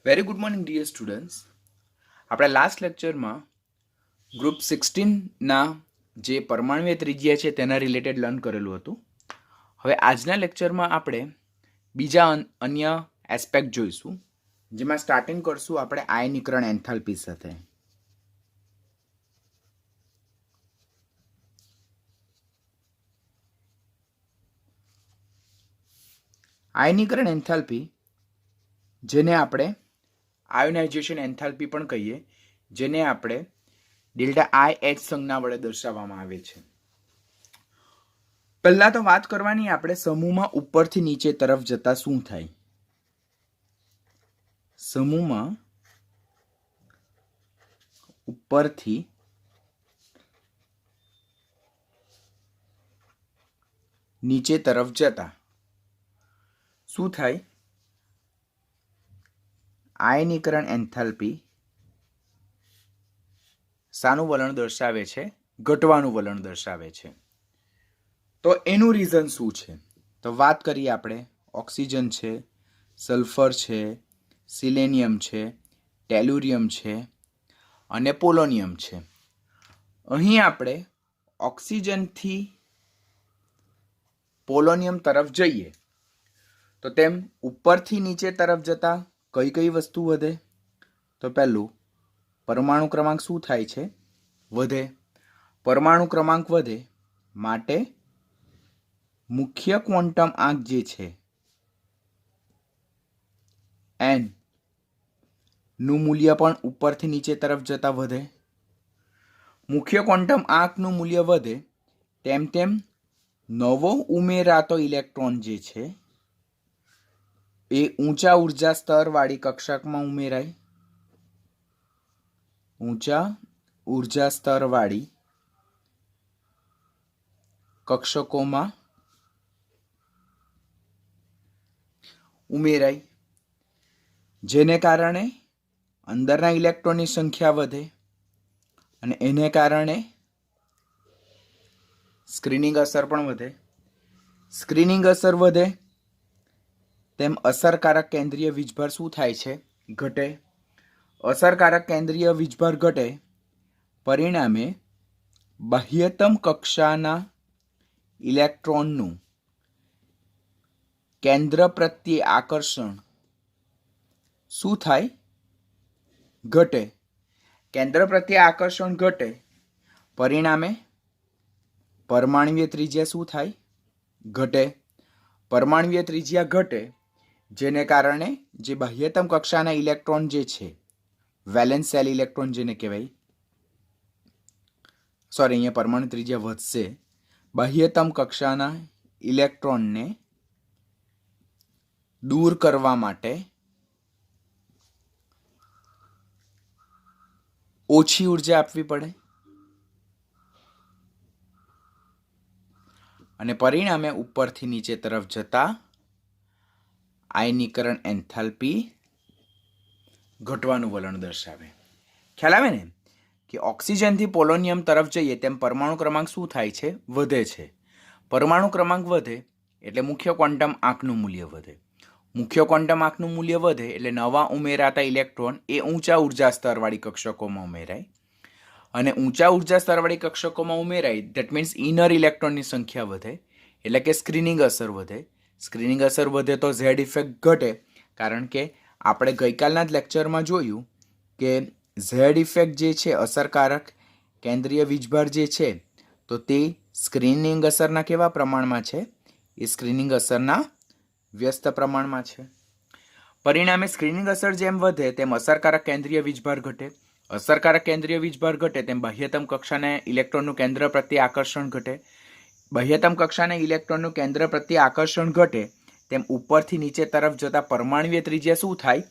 Very good morning dear students. આપણે last લેક્ચરમાં group 16ના જે પરમાણુય ત્રિજ્યા છે તેના રિલેટેડ લર્ન કરેલું હતું. હવે આજના લેક્ચરમાં આપણે બીજા અન્ય એસ્પેક્ટ જોઈશું, જેમાં સ્ટાર્ટિંગ કરશું આપણે આયનીકરણ એન્થાલ્પી સાથે. આયનીકરણ એન્થાલ્પી, જેને આપણે આયોનાઇઝેશન એન્થાલ્પી પણ કહીએ, જેને આપણે ડેલ્ટા આઈ એચ સંજ્ઞા વડે દર્શાવવામાં આવે છે. પહેલા તો વાત કરવાની આપણે સમૂહમાં ઉપરથી નીચે તરફ જતા શું થાય. સમૂહમાં ઉપરથી નીચે તરફ જતા શું થાય? આયનીકરણ એન્થાલ્પી શાનું વલણ દર્શાવે છે? ઘટવાનું વલણ દર્શાવે છે. તો એનું રીઝન શું છે? તો વાત કરીએ આપણે. ઓક્સિજન છે, સલ્ફર છે, સિલેનિયમ છે, ટેલ્યુરિયમ છે અને પોલોનિયમ છે. અહીં આપણે ઓક્સિજનથી પોલોનિયમ તરફ જઈએ તો તેમ ઉપરથી નીચે તરફ જતા કઈ કઈ વસ્તુ વધે? તો પહેલું, પરમાણુ ક્રમાંક શું થાય છે? વધે. પરમાણુ ક્રમાંક વધે માટે મુખ્ય ક્વોન્ટમ આંક જે છે n નું મૂલ્ય પણ ઉપરથી નીચે તરફ જતા વધે. મુખ્ય ક્વોન્ટમ આંકનું મૂલ્ય વધે તેમ તેમ નવો ઉમેરાતો ઇલેક્ટ્રોન જે છે એ ઊંચા ઉર્જા સ્તરવાળી કક્ષકમાં ઉમેરાય. ઊંચા ઉર્જા સ્તરવાળી કક્ષકોમાં ઉમેરાય, જેને કારણે અંદરના ઇલેક્ટ્રોનની સંખ્યા વધે અને એને કારણે સ્ક્રીનિંગ અસર પણ વધે. સ્ક્રીનિંગ અસર વધે તેમ અસરકારક કેન્દ્રીય વીજભાર શું થાય છે? ઘટે. અસરકારક કેન્દ્રીય વીજભાર ઘટે પરિણામે બાહ્યતમ કક્ષાના ઇલેક્ટ્રોનનું કેન્દ્ર પ્રત્યે આકર્ષણ શું થાય? ઘટે. કેન્દ્ર પ્રત્યે આકર્ષણ ઘટે પરિણામે પરમાણુય ત્રિજ્યા શું થાય? ઘટે. પરમાણુય ત્રિજ્યા ઘટે જેને કારણે જે બાહ્યતમ કક્ષાના ઇલેક્ટ્રોન જે છે, વેલેન્સ શેલ ઇલેક્ટ્રોન જેને કહેવાય, અહીંયા પરમાણુ ત્રિજ્યા વધશે. બાહ્યતમ કક્ષાના ઇલેક્ટ્રોનને દૂર કરવા માટે ઓછી ઉર્જા આપવી પડે અને પરિણામે ઉપરથી નીચે તરફ જતા આયનીકરણ એન્થાલ્પી ઘટવાનું વલણ દર્શાવે. ખ્યાલ આવે ને કે ઓક્સિજનથી પોલોનિયમ તરફ જઈએ તેમ પરમાણુ ક્રમાંક શું થાય છે? વધે છે. પરમાણુ ક્રમાંક વધે એટલે મુખ્ય ક્વોન્ટમ આંકનું મૂલ્ય વધે. મુખ્ય ક્વોન્ટમ આંકનું મૂલ્ય વધે એટલે નવા ઉમેરાતા ઇલેક્ટ્રોન એ ઊંચા ઉર્જા સ્તરવાળી કક્ષકોમાં ઉમેરાય અને ઊંચા ઉર્જા સ્તરવાળી કક્ષકોમાં ઉમેરાય ધેટ મીન્સ ઇનર ઇલેક્ટ્રોનની સંખ્યા વધે એટલે કે સ્ક્રીનિંગ અસર વધે. સ્ક્રીનિંગ અસર વધે તો ઝેડ ઇફેક્ટ ઘટે, કારણ કે આપણે ગઈકાલના જ લેક્ચરમાં જોયું કે ઝેડ ઇફેક્ટ જે છે, અસરકારક કેન્દ્રીય વીજભાર જે છે, તો તે સ્ક્રીનિંગ અસરના કેવા પ્રમાણમાં છે? એ સ્ક્રીનિંગ અસરના વ્યસ્ત પ્રમાણમાં છે. પરિણામે સ્ક્રીનિંગ અસર જેમ વધે તેમ અસરકારક કેન્દ્રીય વીજભાર ઘટે. અસરકારક કેન્દ્રીય વીજભાર ઘટે તેમ બાહ્યતમ કક્ષાના ઇલેક્ટ્રોનનું કેન્દ્ર પ્રત્યે આકર્ષણ ઘટે. બાહ્યતમ કક્ષાના ઇલેક્ટ્રોનનું કેન્દ્ર પ્રત્યે આકર્ષણ ઘટે તેમ ઉપરથી નીચે તરફ જતા પરમાણુય ત્રિજ્યા શું થાય?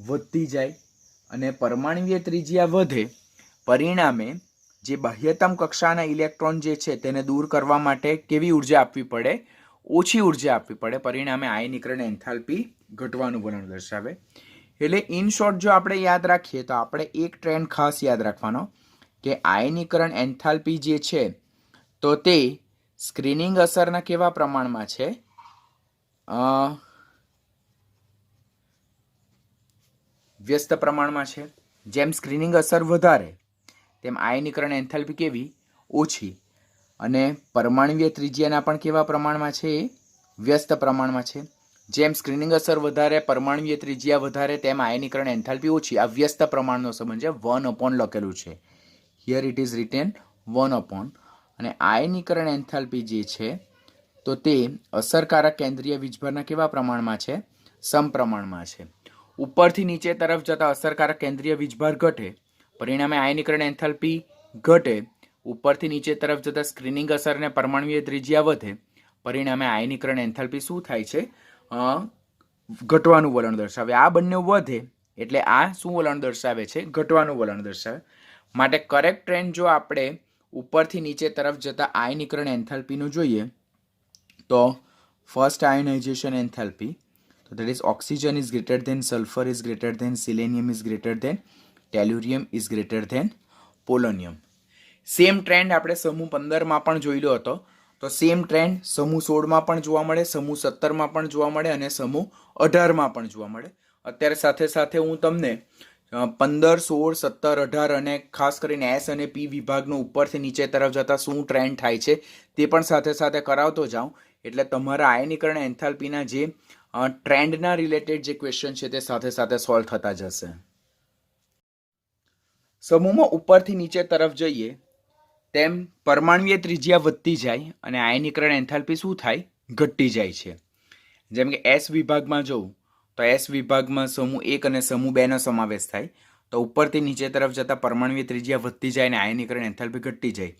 વધતી જાય અને પરમાણુય ત્રિજ્યા વધે પરિણામે જે બાહ્યતમ કક્ષાના ઇલેક્ટ્રોન જે છે તેને દૂર કરવા માટે કેવી ઉર્જા આપવી પડે? ઓછી ઉર્જા આપવી પડે. પરિણામે આયનીકરણ એન્થાલ્પી ઘટવાનું વલણ દર્શાવે. એટલે ઇન શોર્ટ જો આપણે યાદ રાખીએ તો આપણે એક ટ્રેન્ડ ખાસ યાદ રાખવાનો કે આયનીકરણ એન્થાલ્પી જે છે તો તે સ્ક્રીનિંગ અસરના કેવા પ્રમાણમાં છે? વ્યસ્ત પ્રમાણમાં છે. જેમ સ્ક્રીનિંગ અસર વધારે તેમ આયનીકરણ એન્થાલ્પી કેવી? ઓછી. અને પરમાણુય ત્રિજ્યાના પણ કેવા પ્રમાણમાં છે? એ વ્યસ્ત પ્રમાણમાં છે. જેમ સ્ક્રીનિંગ અસર વધારે, પરમાણુય ત્રિજ્યા વધારે, તેમ આયનીકરણ એન્થાલ્પી ઓછી. આ વ્યસ્ત પ્રમાણનો સંબંધ છે. 1/, લખેલું છે. Here it is return 1/. અને આયનીકરણ એન્થાલ્પી જે છે તો તે અસરકારક કેન્દ્રીય વીજભારના કેવા પ્રમાણમાં છે? સમપ્રમાણમાં છે. ઉપરથી નીચે તરફ જતા અસરકારક કેન્દ્રીય વીજભાર ઘટે, પરિણામે આયનીકરણ એન્થાલ્પી ઘટે. ઉપરથી નીચે તરફ જતા સ્ક્રીનિંગ અસર અને પરમાણુય ત્રિજ્યા વધે, પરિણામે આયનીકરણ એન્થાલ્પી શું થાય છે? ઘટવાનું વલણ દર્શાવે. આ બંને વધે એટલે આ શું વલણ દર્શાવે છે? ઘટવાનું વલણ દર્શાવે. માટે કરેક્ટ ટ્રેન્ડ જો આપણે ઉપરથી નીચે તરફ જતા આયનીકરણ એન્થાલ્પીનું જોઈએ તો ફર્સ્ટ આયોનાઇઝેશન એન્થાલ્પી, તો that is oxygen is greater than sulfur is greater than selenium is greater than tellurium is greater than polonium. Same trend આપણે સમૂહ 15માં પણ જોયેલો હતો. તો સેમ ટ્રેન્ડ સમૂહ 16માં પણ જોવા મળે, સમૂહ 17માં પણ જોવા મળે અને સમૂહ 18માં પણ જોવા મળે. અત્યારે સાથે સાથે હું તમને 15, 16, 17, 18 અને ખાસ કરીને એસ અને પી વિભાગનો ઉપરથી નીચે તરફ જતા શું ટ્રેન્ડ થાય છે તે પણ સાથે સાથે કરાવતો જાઉં. એટલે તમારા આયનીકરણ એન્થાલ્પીના જે ટ્રેન્ડના રિલેટેડ જે ક્વેશ્ચન છે તે સાથે સાથે સોલ્વ થતા જશે. સમૂહમાં ઉપરથી નીચે તરફ જઈએ તેમ પરમાણુય ત્રિજ્યા વધતી જાય અને આયનીકરણ એન્થાલ્પી શું થાય? ઘટતી જાય છે. જેમ કે એસ વિભાગમાં જોઉં તો એસ વિભાગમાં સમૂહ 1 અને સમૂહ 2નો સમાવેશ થાય. તો ઉપરથી નીચે તરફ જતા પરમાણુય ત્રિજ્યા વધતી જાય અને આયનીકરણ એન્થાલ્પી ઘટતી જાય.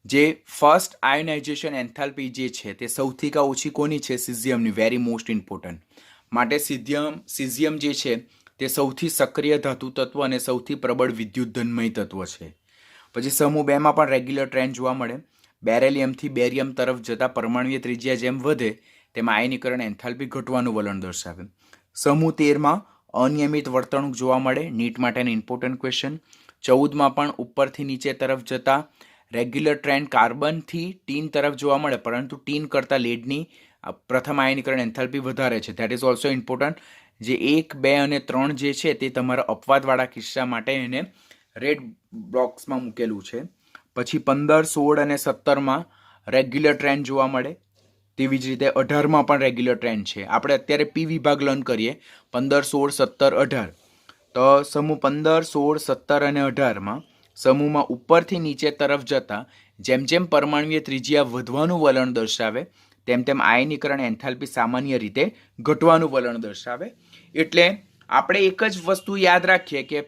જે ફર્સ્ટ આયોનાઇઝેશન એન્થાલ્પી જે છે તે સૌથી ઓછી કોની છે? સિઝિયમની. Very most important. માટે સિઝિયમ જે છે તે સૌથી સક્રિય ધાતુ તત્વ અને સૌથી પ્રબળ વિદ્યુતધનમય તત્વ છે. પછી સમૂહ 2માં પણ રેગ્યુલર ટ્રેન્ડ જોવા મળે. બેરેલિયમથી બેરિયમ તરફ જતા પરમાણુય ત્રિજ્યા જેમ વધે તેમ આયનીકરણ એન્થાલ્પી ઘટવાનું વલણ દર્શાવે. સમૂહ 13માં અનિયમિત વર્તણૂક જોવા મળે. નીટ માટેનો ઇમ્પોર્ટન્ટ ક્વેશ્ચન. 14માં પણ ઉપરથી નીચે તરફ જતા રેગ્યુલર ટ્રેન્ડ કાર્બનથી ટીન તરફ જોવા મળે, પરંતુ ટીન કરતાં લેડની પ્રથમ આયનીકરણ એન્થાલ્પી વધારે છે. That is also important. જે 1, 2 અને 3 જે છે તે તમારા અપવાદવાળા કિસ્સા માટે એને રેડ બોક્સમાં મૂકેલું છે. પછી 15, 16 અને 17માં રેગ્યુલર ટ્રેન્ડ જોવા મળે. તેવી જ રીતે 18માં પણ રેગ્યુલર ટ્રેન્ડ છે. આપણે અત્યારે પી વિભાગ લર્ન કરીએ 15, 16, 17, 18. તો સમૂહ 15, 16, 17 અને 18માં સમૂહમાં ઉપરથી નીચે તરફ જતા જેમ જેમ પરમાણુય ત્રિજ્યા વધવાનું વલણ દર્શાવે તેમ તેમ આયનીકરણ એન્થાલ્પી સામાન્ય રીતે ઘટવાનું વલણ દર્શાવે. એટલે આપણે એક જ વસ્તુ યાદ રાખીએ કે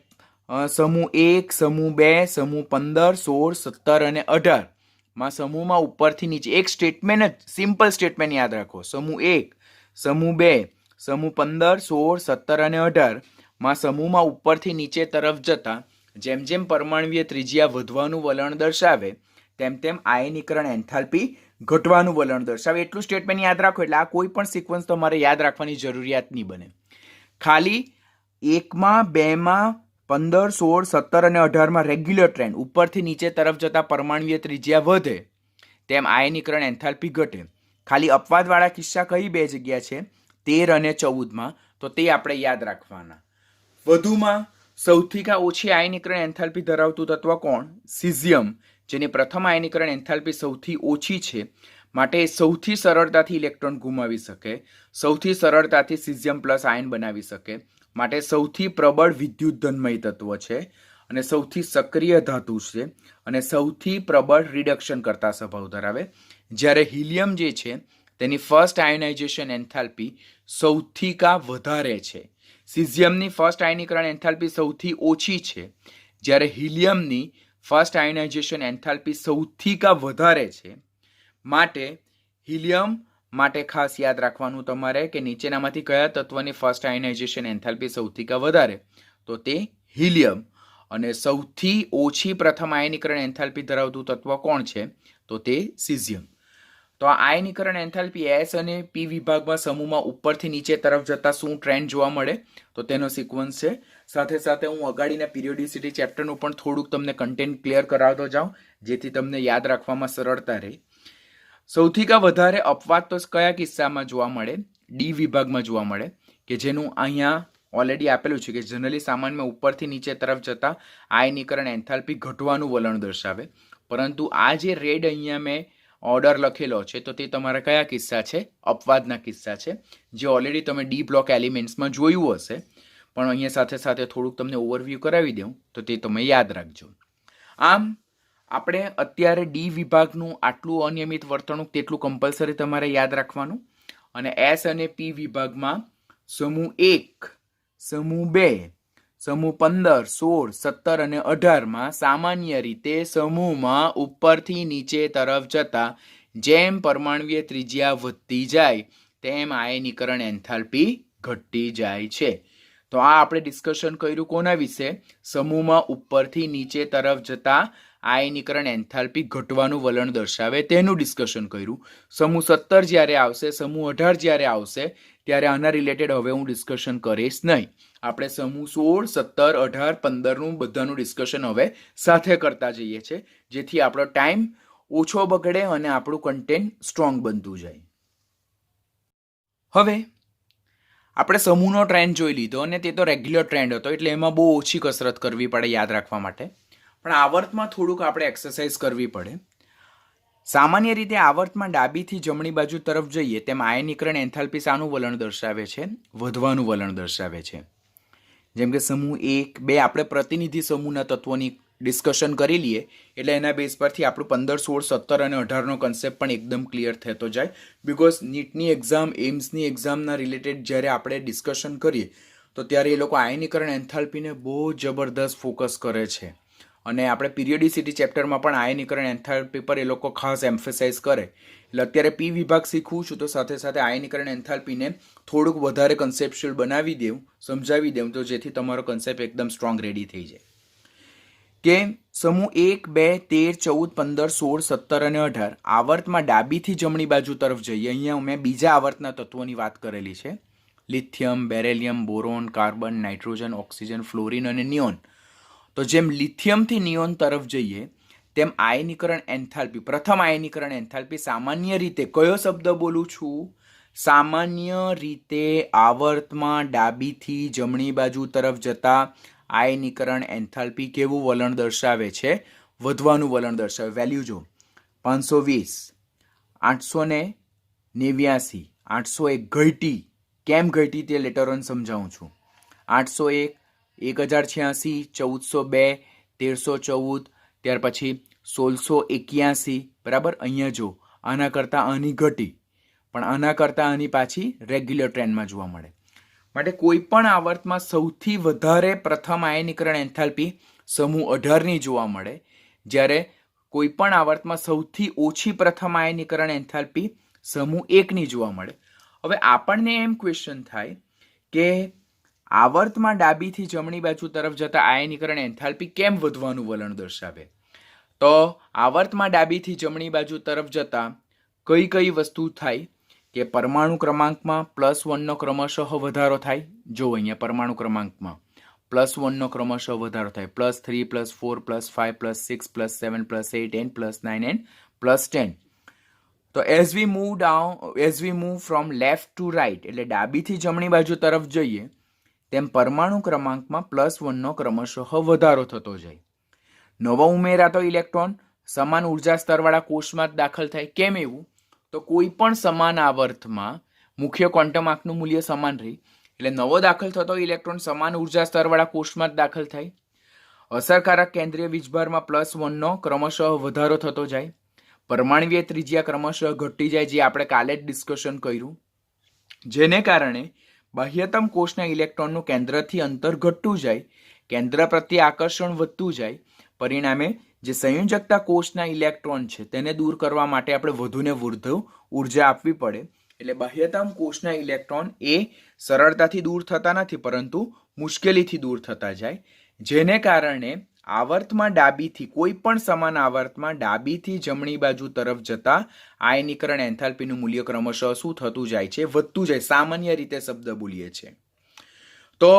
સમૂહ 1, સમૂહ 2, સમૂહ 15, 16, 17 અને 18માં સમૂહમાં ઉપરથી નીચે એક સ્ટેટમેન્ટ જ સિમ્પલ સ્ટેટમેન્ટ યાદ રાખો. સમૂહ 1, સમૂહ 2, સમૂહ 15, 16, 17 અને 18માં સમૂહમાં ઉપરથી નીચે તરફ જતા જેમ જેમ પરમાણુય ત્રિજ્યા વધવાનું વલણ દર્શાવે તેમ તેમ આયનીકરણ એન્થાલ્પી ઘટવાનું વલણ દર્શાવે. એટલું સ્ટેટમેન્ટ યાદ રાખો એટલે આ કોઈ પણ સિક્વન્સ તમારે યાદ રાખવાની જરૂરિયાત નહીં બને. ખાલી 1માં, 2માં, 15, 16, 17 અને 18માં રેગ્યુલર ટ્રેન્ડ ઉપરથી નીચે તરફ જતા પરમાણુય ત્રિજ્યા વધે તેમ આયનીકરણ એન્થાલ્પી ઘટે. ખાલી અપવાદવાળા કિસ્સા કઈ બે જગ્યા છે? 13 અને 14માં. તો તે આપણે યાદ રાખવાના. વધુમાં સૌથી ઓછી આયનીકરણ એન્થાલ્પી ધરાવતું તત્વ કોણ? સિઝિયમ. જેની પ્રથમ આયનીકરણ એન્થાલ્પી સૌથી ઓછી છે. માટે સૌથી સરળતાથી ઇલેક્ટ્રોન ગુમાવી શકે, સૌથી સરળતાથી સિઝિયમ પ્લસ આયન બનાવી શકે. માટે સૌથી પ્રબળ વિદ્યુતધનમય તત્વ છે અને સૌથી સક્રિય ધાતુ છે અને સૌથી પ્રબળ રિડક્શન કરતા સ્વભાવ ધરાવે. જ્યારે હિલિયમ જે છે તેની ફર્સ્ટ આયોનાઇઝેશન એન્થાલ્પી સૌથી વધારે છે. સિઝિયમની ફર્સ્ટ આયનીકરણ એન્થાલ્પી સૌથી ઓછી છે, જ્યારે હિલિયમની ફર્સ્ટ આયોનાઇઝેશન એન્થાલ્પી સૌથી વધારે છે. માટે હિલિયમ માટે ખાસ યાદ રાખવાનું તમારે કે નીચેનામાંથી કયા તત્વની ફર્સ્ટ આયોનાઇઝેશન એન્થાલ્પી સૌથી વધારે? તો તે હિલિયમ. અને સૌથી ઓછી પ્રથમ આયનીકરણ એન્થાલ્પી ધરાવતું તત્વ કોણ છે? તો તે સિઝિયમ. તો આ આયનીકરણ એન્થાલ્પી એસ અને પી વિભાગમાં સમૂહમાં ઉપરથી નીચે તરફ જતા શું ટ્રેન્ડ જોવા મળે તો તેનો સિક્વન્સ છે. સાથે સાથે હું અગાડીના પીરિયોડિસિટી ચેપ્ટરનું પણ થોડુંક તમને કન્ટેન્ટ ક્લિયર કરાવતો જાઉં જેથી તમને યાદ રાખવામાં સરળતા રહે. સૌથી વધારે અપવાદ તો કયા કિસ્સામાં જોવા મળે? ડી વિભાગમાં જોવા મળે કે જેનું અહીંયા ઓલરેડી આપેલું છે કે જનરલી સામાન્યમાં ઉપરથી નીચે તરફ જતા આયનીકરણ એન્થાલ્પી ઘટવાનું વલણ દર્શાવે. પરંતુ આ જે રેડ અહીંયા મેં ઓર્ડર લખેલો છે તો તે તમારા કયા કિસ્સા છે? અપવાદના કિસ્સા છે, જે ઓલરેડી તમે ડી બ્લોક એલિમેન્ટ્સમાં જોયું હશે. પણ અહીંયા સાથે સાથે થોડુંક તમને ઓવરવ્યૂ કરાવી દઉં તો તે તમે યાદ રાખજો. આમ આપણે અત્યારે ડી વિભાગનું આટલું અનિયમિત વર્તણૂક તેટલું કમ્પલસરી તમારે યાદ રાખવાનું. અને એસ અને પી વિભાગમાં સમૂહ 1, સમૂહ 2, સમૂહ 15, 16, 17 અને 18માં સામાન્ય રીતે સમૂહમાં ઉપરથી નીચે તરફ જતા જેમ પરમાણુય ત્રિજ્યા વધતી જાય તેમ આયનીકરણ એન્થાલ્પી ઘટતી જાય છે. તો આ આપણે ડિસ્કશન કર્યું કોના વિશે? સમૂહમાં ઉપરથી નીચે તરફ જતા આયનીકરણ એન્થાલ્પી ઘટવાનું વલણ દર્શાવે તેનું ડિસ્કશન કર્યું. સમૂહ 17 જ્યારે આવશે, સમૂહ 18 જ્યારે આવશે ત્યારે આના રિલેટેડ હવે હું ડિસ્કશન કરીશ નહીં. આપણે સમૂહ 16, 17, 18, 15નું બધાનું ડિસ્કશન હવે સાથે કરતા જઈએ છીએ, જેથી આપણો ટાઈમ ઓછો બગડે અને આપણું કન્ટેન્ટ સ્ટ્રોંગ બનતું જાય. હવે આપણે સમૂહનો ટ્રેન્ડ જોઈ લીધો અને તે તો રેગ્યુલર ટ્રેન્ડ હતો, એટલે એમાં બહુ ઓછી કસરત કરવી પડે યાદ રાખવા માટે. પણ આવર્તમાં થોડુંક આપણે એક્સરસાઇઝ કરવી પડે. સામાન્ય રીતે આવર્તમાં ડાબીથી જમણી બાજુ તરફ જઈએ તેમ આયનીકરણ એન્થાલ્પી શાનું વલણ દર્શાવે છે? વધવાનું વલણ દર્શાવે છે. જેમ કે સમૂહ 1, 2 આપણે પ્રતિનિધિ સમૂહના તત્વોની ડિસ્કશન કરી લઈએ એટલે એના બેઝ પરથી આપણું 15, 16, 17 અને 18નો કન્સેપ્ટ પણ એકદમ ક્લિયર થતો જાય. બિકોઝ નીટની એક્ઝામ, એમ્સની એક્ઝામના રિલેટેડ જ્યારે આપણે ડિસ્કશન કરીએ તો ત્યારે એ લોકો આયનીકરણ એન્થાલ્પીને બહુ જબરદસ્ત ફોકસ કરે છે. અને આપણે પીરિયોડિસિટી ચેપ્ટરમાં પણ આયનીકરણ એન્થાલ્પી પર એ લોકો ખાસ એમ્ફેસાઇઝ કરે. એટલે અત્યારે પી વિભાગ શીખવું છું તો સાથે સાથે આયનીકરણ એન્થાલ્પીને થોડુંક વધારે કન્સેપ્ચ્યુઅલ બનાવી દેવું, સમજાવી દેવું, તો જેથી તમારો કન્સેપ્ટ એકદમ સ્ટ્રોંગ રેડી થઈ જાય. કે સમૂહ 1, 2, 13, 14, 15, 16, 17 અને 18 આવર્તમાં ડાબીથી જમણી બાજુ તરફ જઈએ. અહીંયા મેં બીજા આવર્તના તત્વોની વાત કરેલી છે: lithium, beryllium, boron, carbon, nitrogen, oxygen, fluorine અને નિયોન. તો જેમ લિથિયમથી નિયોન તરફ જઈએ તેમ આયનીકરણ એન્થાલ્પી, પ્રથમ આયનીકરણ એન્થાલ્પી સામાન્ય રીતે, કયો શબ્દ બોલું છું? સામાન્ય રીતે આવર્તમાં ડાબીથી જમણી બાજુ તરફ જતા આયનીકરણ એન્થાલ્પી કેવું વલણ દર્શાવે છે? વધવાનું વલણ દર્શાવે. વેલ્યુ જો 520, 889, 801 ઘટી. કેમ ઘટી તે લેટર ઓન સમજાવું છું. 801, 1086, 1402, 1314, ત્યાર પછી 1681. બરાબર. અહીંયા જો આના કરતાં આની ઘટી, પણ આના કરતાં આની પાછી રેગ્યુલર ટ્રેન્ડમાં જોવા મળે. માટે કોઈ પણ આવર્તમાં સૌથી વધારે પ્રથમ આયનીકરણ એન્થાલ્પી સમૂહ 18ની જોવા મળે, જ્યારે કોઈ પણ આવર્તમાં સૌથી ઓછી પ્રથમ આયનીકરણ એન્થાલ્પી સમૂહ 1ની જોવા મળે. હવે આપણને એમ ક્વેશ્ચન થાય કે આવર્તમાં ડાબીથી જમણી બાજુ તરફ જતા આયનીકરણ એન્થાલ્પી કેમ વધવાનું વલણ દર્શાવે? તો આવર્તમાં ડાબીથી જમણી બાજુ તરફ જતા કઈ કઈ વસ્તુ થાય કે પરમાણુ ક્રમાંકમાં +1નો ક્રમશઃ વધારો થાય. જો અહીંયા પરમાણુ ક્રમાંકમાં +1નો ક્રમશઃ વધારો થાય, +3, +4, +5, +6, +7, +8, and +9 and +10. તો as we move from left to right, એટલે ડાબીથી જમણી બાજુ તરફ જઈએ તેમ પરમાણુ ક્રમાંકમાં +1નો ક્રમશઃ વધારો થતો જાય. નવો ઉમેરાતો ઇલેક્ટ્રોન સમાન ઉર્જા સ્તરવાળા કોષમાં જ દાખલ થાય. કેમ એવું? તો કોઈ પણ સમાન આવર્તમાં મુખ્ય ક્વોન્ટમ આંકનું મૂલ્ય સમાન રહે, એટલે નવો દાખલ થતો ઇલેક્ટ્રોન સમાન ઉર્જા સ્તરવાળા કોષમાં જ દાખલ થાય. અસરકારક કેન્દ્રીય વીજભારમાં +1નો ક્રમશઃ વધારો થતો જાય. પરમાણુય ત્રિજ્યા ક્રમશઃ ઘટી જાય, જે આપણે કાલે જ ડિસ્કશન કર્યું. જેને કારણે બાહ્યતમ કોષના ઇલેક્ટ્રોનનું કેન્દ્રથી અંતર ઘટતું જાય, કેન્દ્ર પ્રત્યે આકર્ષણ વધતું જાય. પરિણામે જે સંયોજકતા કોષના ઇલેક્ટ્રોન છે તેને દૂર કરવા માટે આપણે વધુને વધુ ઉર્જા આપવી પડે. એટલે બાહ્યતમ કોષના ઇલેક્ટ્રોન એ સરળતાથી દૂર થતા નથી, પરંતુ મુશ્કેલીથી દૂર થતા જાય. જેને કારણે આવર્તમાં ડાબીથી, કોઈ પણ સમાન આવર્તમાં ડાબીથી જમણી બાજુ તરફ જતા આયનીકરણ એન્થાલ્પીનું મૂલ્ય ક્રમશઃ શું થતું જાય છે? વધતું જાય. સામાન્ય રીતે શબ્દ બોલીએ છીએ. તો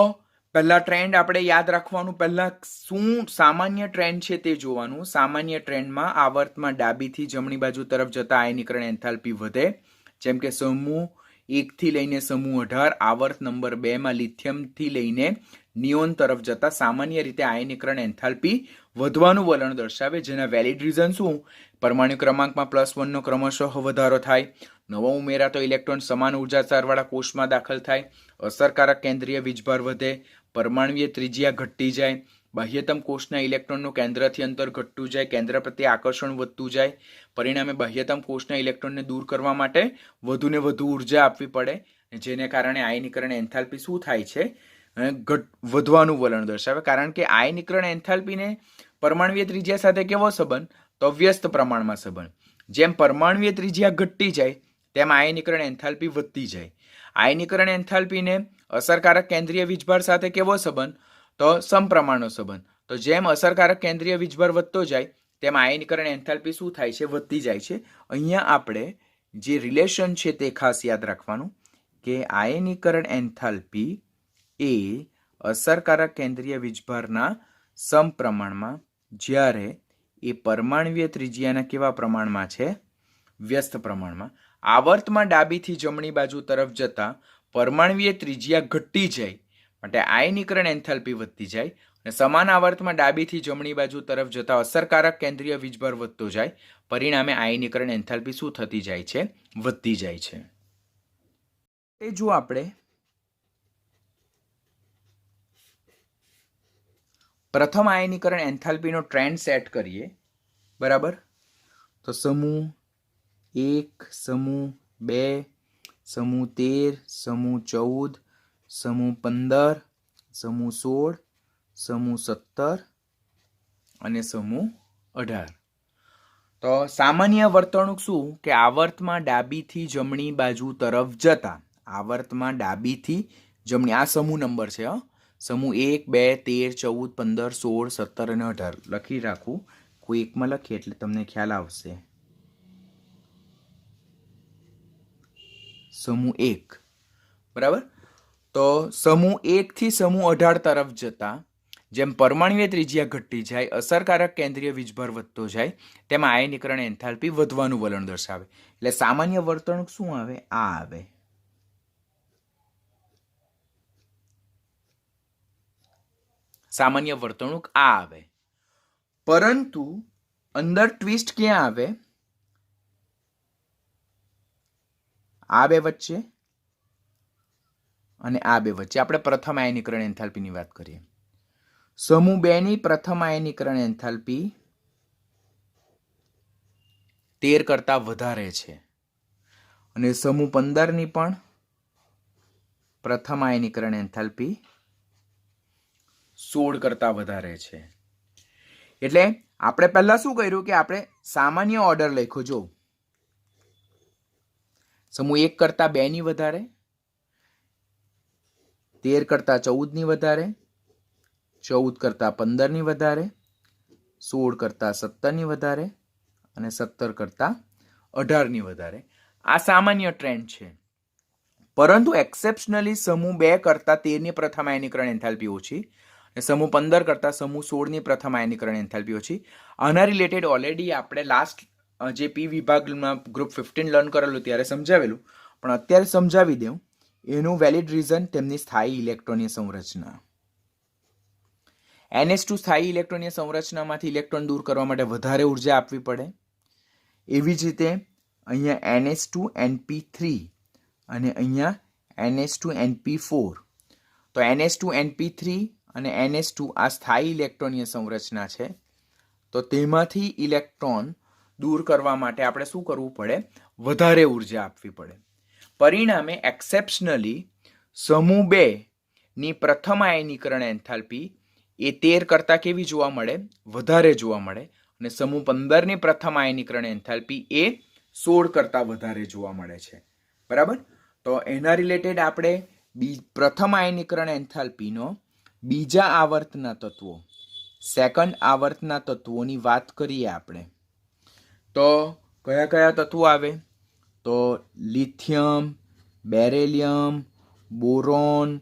પહેલા ટ્રેન્ડ આપણે યાદ રાખવાનું. પહેલા શું સામાન્ય ટ્રેન્ડ છે તે જોવાનું. સામાન્ય ટ્રેન્ડમાં આવર્તમાં ડાબીથી જમણી બાજુ તરફ જતા આયનીકરણ એન્થાલ્પી વધે. જેમ કે સમૂહ 1 થી લઈને સમૂહ 18, આવર્ત નંબર 2 માં લિથિયમથી લઈને નિયોન તરફ જતા સામાન્ય રીતે આયનીકરણ એન્થાલ્પી વધવાનું વલણ દર્શાવે, જેના વેલિડ રીઝન શું? પરમાણુ ક્રમાંકમાં +1 નો ક્રમશઃ વધારો થાય, નવો ઉમેરાતો ઇલેક્ટ્રોન સમાન ઉર્જા સ્તરવાળા કોષમાં દાખલ થાય, અસરકારક કેન્દ્રીય વીજભાર વધે, પરમાણુય ત્રિજ્યા ઘટતી જાય, બાહ્યતમ કોષના ઇલેક્ટ્રોનનું કેન્દ્રથી અંતર ઘટતું જાય, કેન્દ્ર પ્રત્યે આકર્ષણ વધતું જાય, પરિણામે બાહ્યતમ કોષના ઇલેક્ટ્રોનને દૂર કરવા માટે વધુને વધુ ઉર્જા આપવી પડે, જેને કારણે આયનીકરણ એન્થાલ્પી શું થાય છે? વધવાનું વલણ દર્શાવે. કારણ કે આયનીકરણ એન્થાલ્પીને પરમાણુય ત્રિજ્યા સાથે કેવો સંબંધ? તો વ્યસ્ત પ્રમાણમાં સંબંધ. જેમ પરમાણુય ત્રિજ્યા ઘટતી જાય તેમ આયનીકરણ એન્થાલ્પી વધતી જાય. આયનીકરણ એન્થાલ્પીને અસરકારક કેન્દ્રીય વીજભાર સાથે કેવો સંબંધ? તો સમપ્રમાણનો સંબંધ. તો જેમ અસરકારક કેન્દ્રીય વીજભાર વધતો જાય તેમ આયનીકરણ એન્થાલ્પી શું થાય છે? વધતી જાય છે. અહીંયા આપણે જે રિલેશન છે તે ખાસ યાદ રાખવાનું કે આયનીકરણ એન્થાલ્પી એ અસરકારક કેન્દ્રીય વીજભારના સમપ્રમાણમાં, જ્યારે એ પરમાણુય ત્રિજ્યાના કેવા પ્રમાણમાં છે? વ્યસ્ત પ્રમાણમાં. આવર્તમાં ડાબીથી જમણી બાજુ તરફ જતા પરમાણુય ત્રિજ્યા ઘટતી જાય માટે આયનીકરણ એન્થાલ્પી વધતી જાય, અને સમાન આવર્તમાં ડાબીથી જમણી બાજુ તરફ જતા અસરકારક કેન્દ્રીય વીજભાર વધતો જાય, પરિણામે આયનીકરણ એન્થાલ્પી શું થતી જાય છે? વધતી જાય છે. એ જો આપણે પ્રથમ આયનીકરણ એન્થાલ્પીનો ટ્રેન્ડ સેટ કરીએ, બરાબર, તો સમૂહ 1, સમૂહ 2, સમૂહ 13, સમૂહ 14, સમૂહ 15, સમૂહ 16, સમૂહ 17 અને સમૂહ 18. તો સામાન્ય વર્તણૂક શું? કે આવર્તમાં ડાબીથી જમણી બાજુ તરફ જતા, આવર્તમાં ડાબીથી જમણી, આ સમૂહ નંબર છે. સમૂહ 1, 2, 13, 14, 15, 16, 17 અને 18 લખી રાખું. કોઈ એકમાં લખીએ એટલે તમને ખ્યાલ આવશે. સમૂહ 1, બરાબર. તો સમૂહ 1 થી સમૂહ 18 તરફ જતા જેમ પરમાણુય ત્રિજ્યા ઘટતી જાય, અસરકારક કેન્દ્રીય વીજભાર વધતો જાય, તેમાં આયનીકરણ એન્થાલ્પી વધવાનું વલણ દર્શાવે. એટલે સામાન્ય વર્તણૂક શું આવે? આ આવે. સામાન્ય વર્તણૂક આ આવે. પરંતુ અંદર ટ્વિસ્ટ ક્યાં આવે? આ બે વચ્ચે અને આ બે વચ્ચે. આપણે પ્રથમ આયનીકરણ એન્થાલ્પીની વાત કરીએ. સમૂહ 2 ની પ્રથમ આયનીકરણ એન્થાલ્પી 13 કરતા વધારે છે, અને સમૂહ 15 ની પણ પ્રથમ આયનીકરણ એન્થાલ્પી 16 કરતા વધારે છે. એટલે આપણે પહેલા શું કર્યું કે આપણે સામાન્ય ઓર્ડર લખ્યો. જો સમૂહ 1 કરતા 2 ની વધારે, 13 કરતા 14 ની વધારે, 14 કરતા 15 ની વધારે, 16 કરતા 17 ની વધારે અને 17 કરતા 18 ની વધારે. આ સામાન્ય ટ્રેન્ડ છે. પરંતુ એક્સેપ્શનલી સમૂહ 2 કરતા 13 ની પ્રથમ આયનીકરણ એન્થાલ્પી ઓછી, અને સમૂહ 15 કરતા સમૂહ 16 ની પ્રથમ આયનીકરણ એન્થાલ્પી ઓછી. આના રિલેટેડ ઓલરેડી આપણે લાસ્ટ જે પી વિભાગમાં ગ્રુપ 15 લર્ન કરેલું ત્યારે સમજાવેલું, પણ અત્યારે સમજાવી દઉં. એનું વેલિડ રીઝન તેમની સ્થાયી ઇલેક્ટ્રોનીય સંરચના. NH2 સ્થાયી ઇલેક્ટ્રોનીય સંરચનામાંથી ઇલેક્ટ્રોન દૂર કરવા માટે વધારે ઉર્જા આપવી પડે. એવી જ રીતે અહીંયા NH2 NP3 અને અહીંયા NH2 NP4. તો NH2 NP3 અને NH2 આ સ્થાયી ઇલેક્ટ્રોનીય સંરચના છે. તો તેમાંથી ઇલેક્ટ્રોન દૂર કરવા માટે આપણે શું કરવું પડે? વધારે ઉર્જા આપવી પડે. પરિણામે એક્સેપ્શનલી સમૂહ 2 ની પ્રથમ આયનીકરણ એન્થાલ્પી એ 13 કરતા કેવી જોવા મળે? વધારે જોવા મળે. અને સમૂહ 15 ની પ્રથમ આયનીકરણ એન્થાલ્પી એ 16 કરતા વધારે જોવા મળે છે. બરાબર. તો એના રિલેટેડ આપણે પ્રથમ આયનીકરણ એન્થાલ્પીનો બીજા આવર્તના તત્વો, સેકન્ડ આવર્તના તત્વોની વાત કરીએ આપણે. તો કયા કયા તત્વો આવે? તો લિથિયમ, બેરેલિયમ, બોરોન,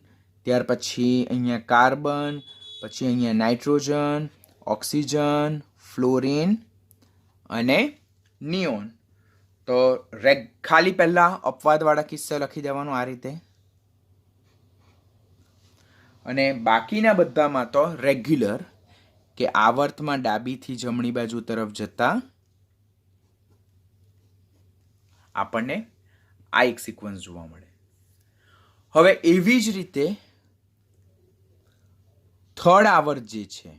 ત્યાર પછી અહીંયા કાર્બન, પછી અહીંયા નાઇટ્રોજન, ઓક્સિજન, ફ્લોરિન અને નિયોન. તો ખાલી પહેલા અપવાદવાળા કિસ્સા લખી દેવાનું આ રીતે, અને બાકીના બધામાં તો રેગ્યુલર કે આવર્તમાં ડાબીથી જમણી બાજુ તરફ જતા આપણને આ એક સિક્વન્સ જોવા મળે. હવે એવી જ રીતે થર્ડ આવર્ત જે છે,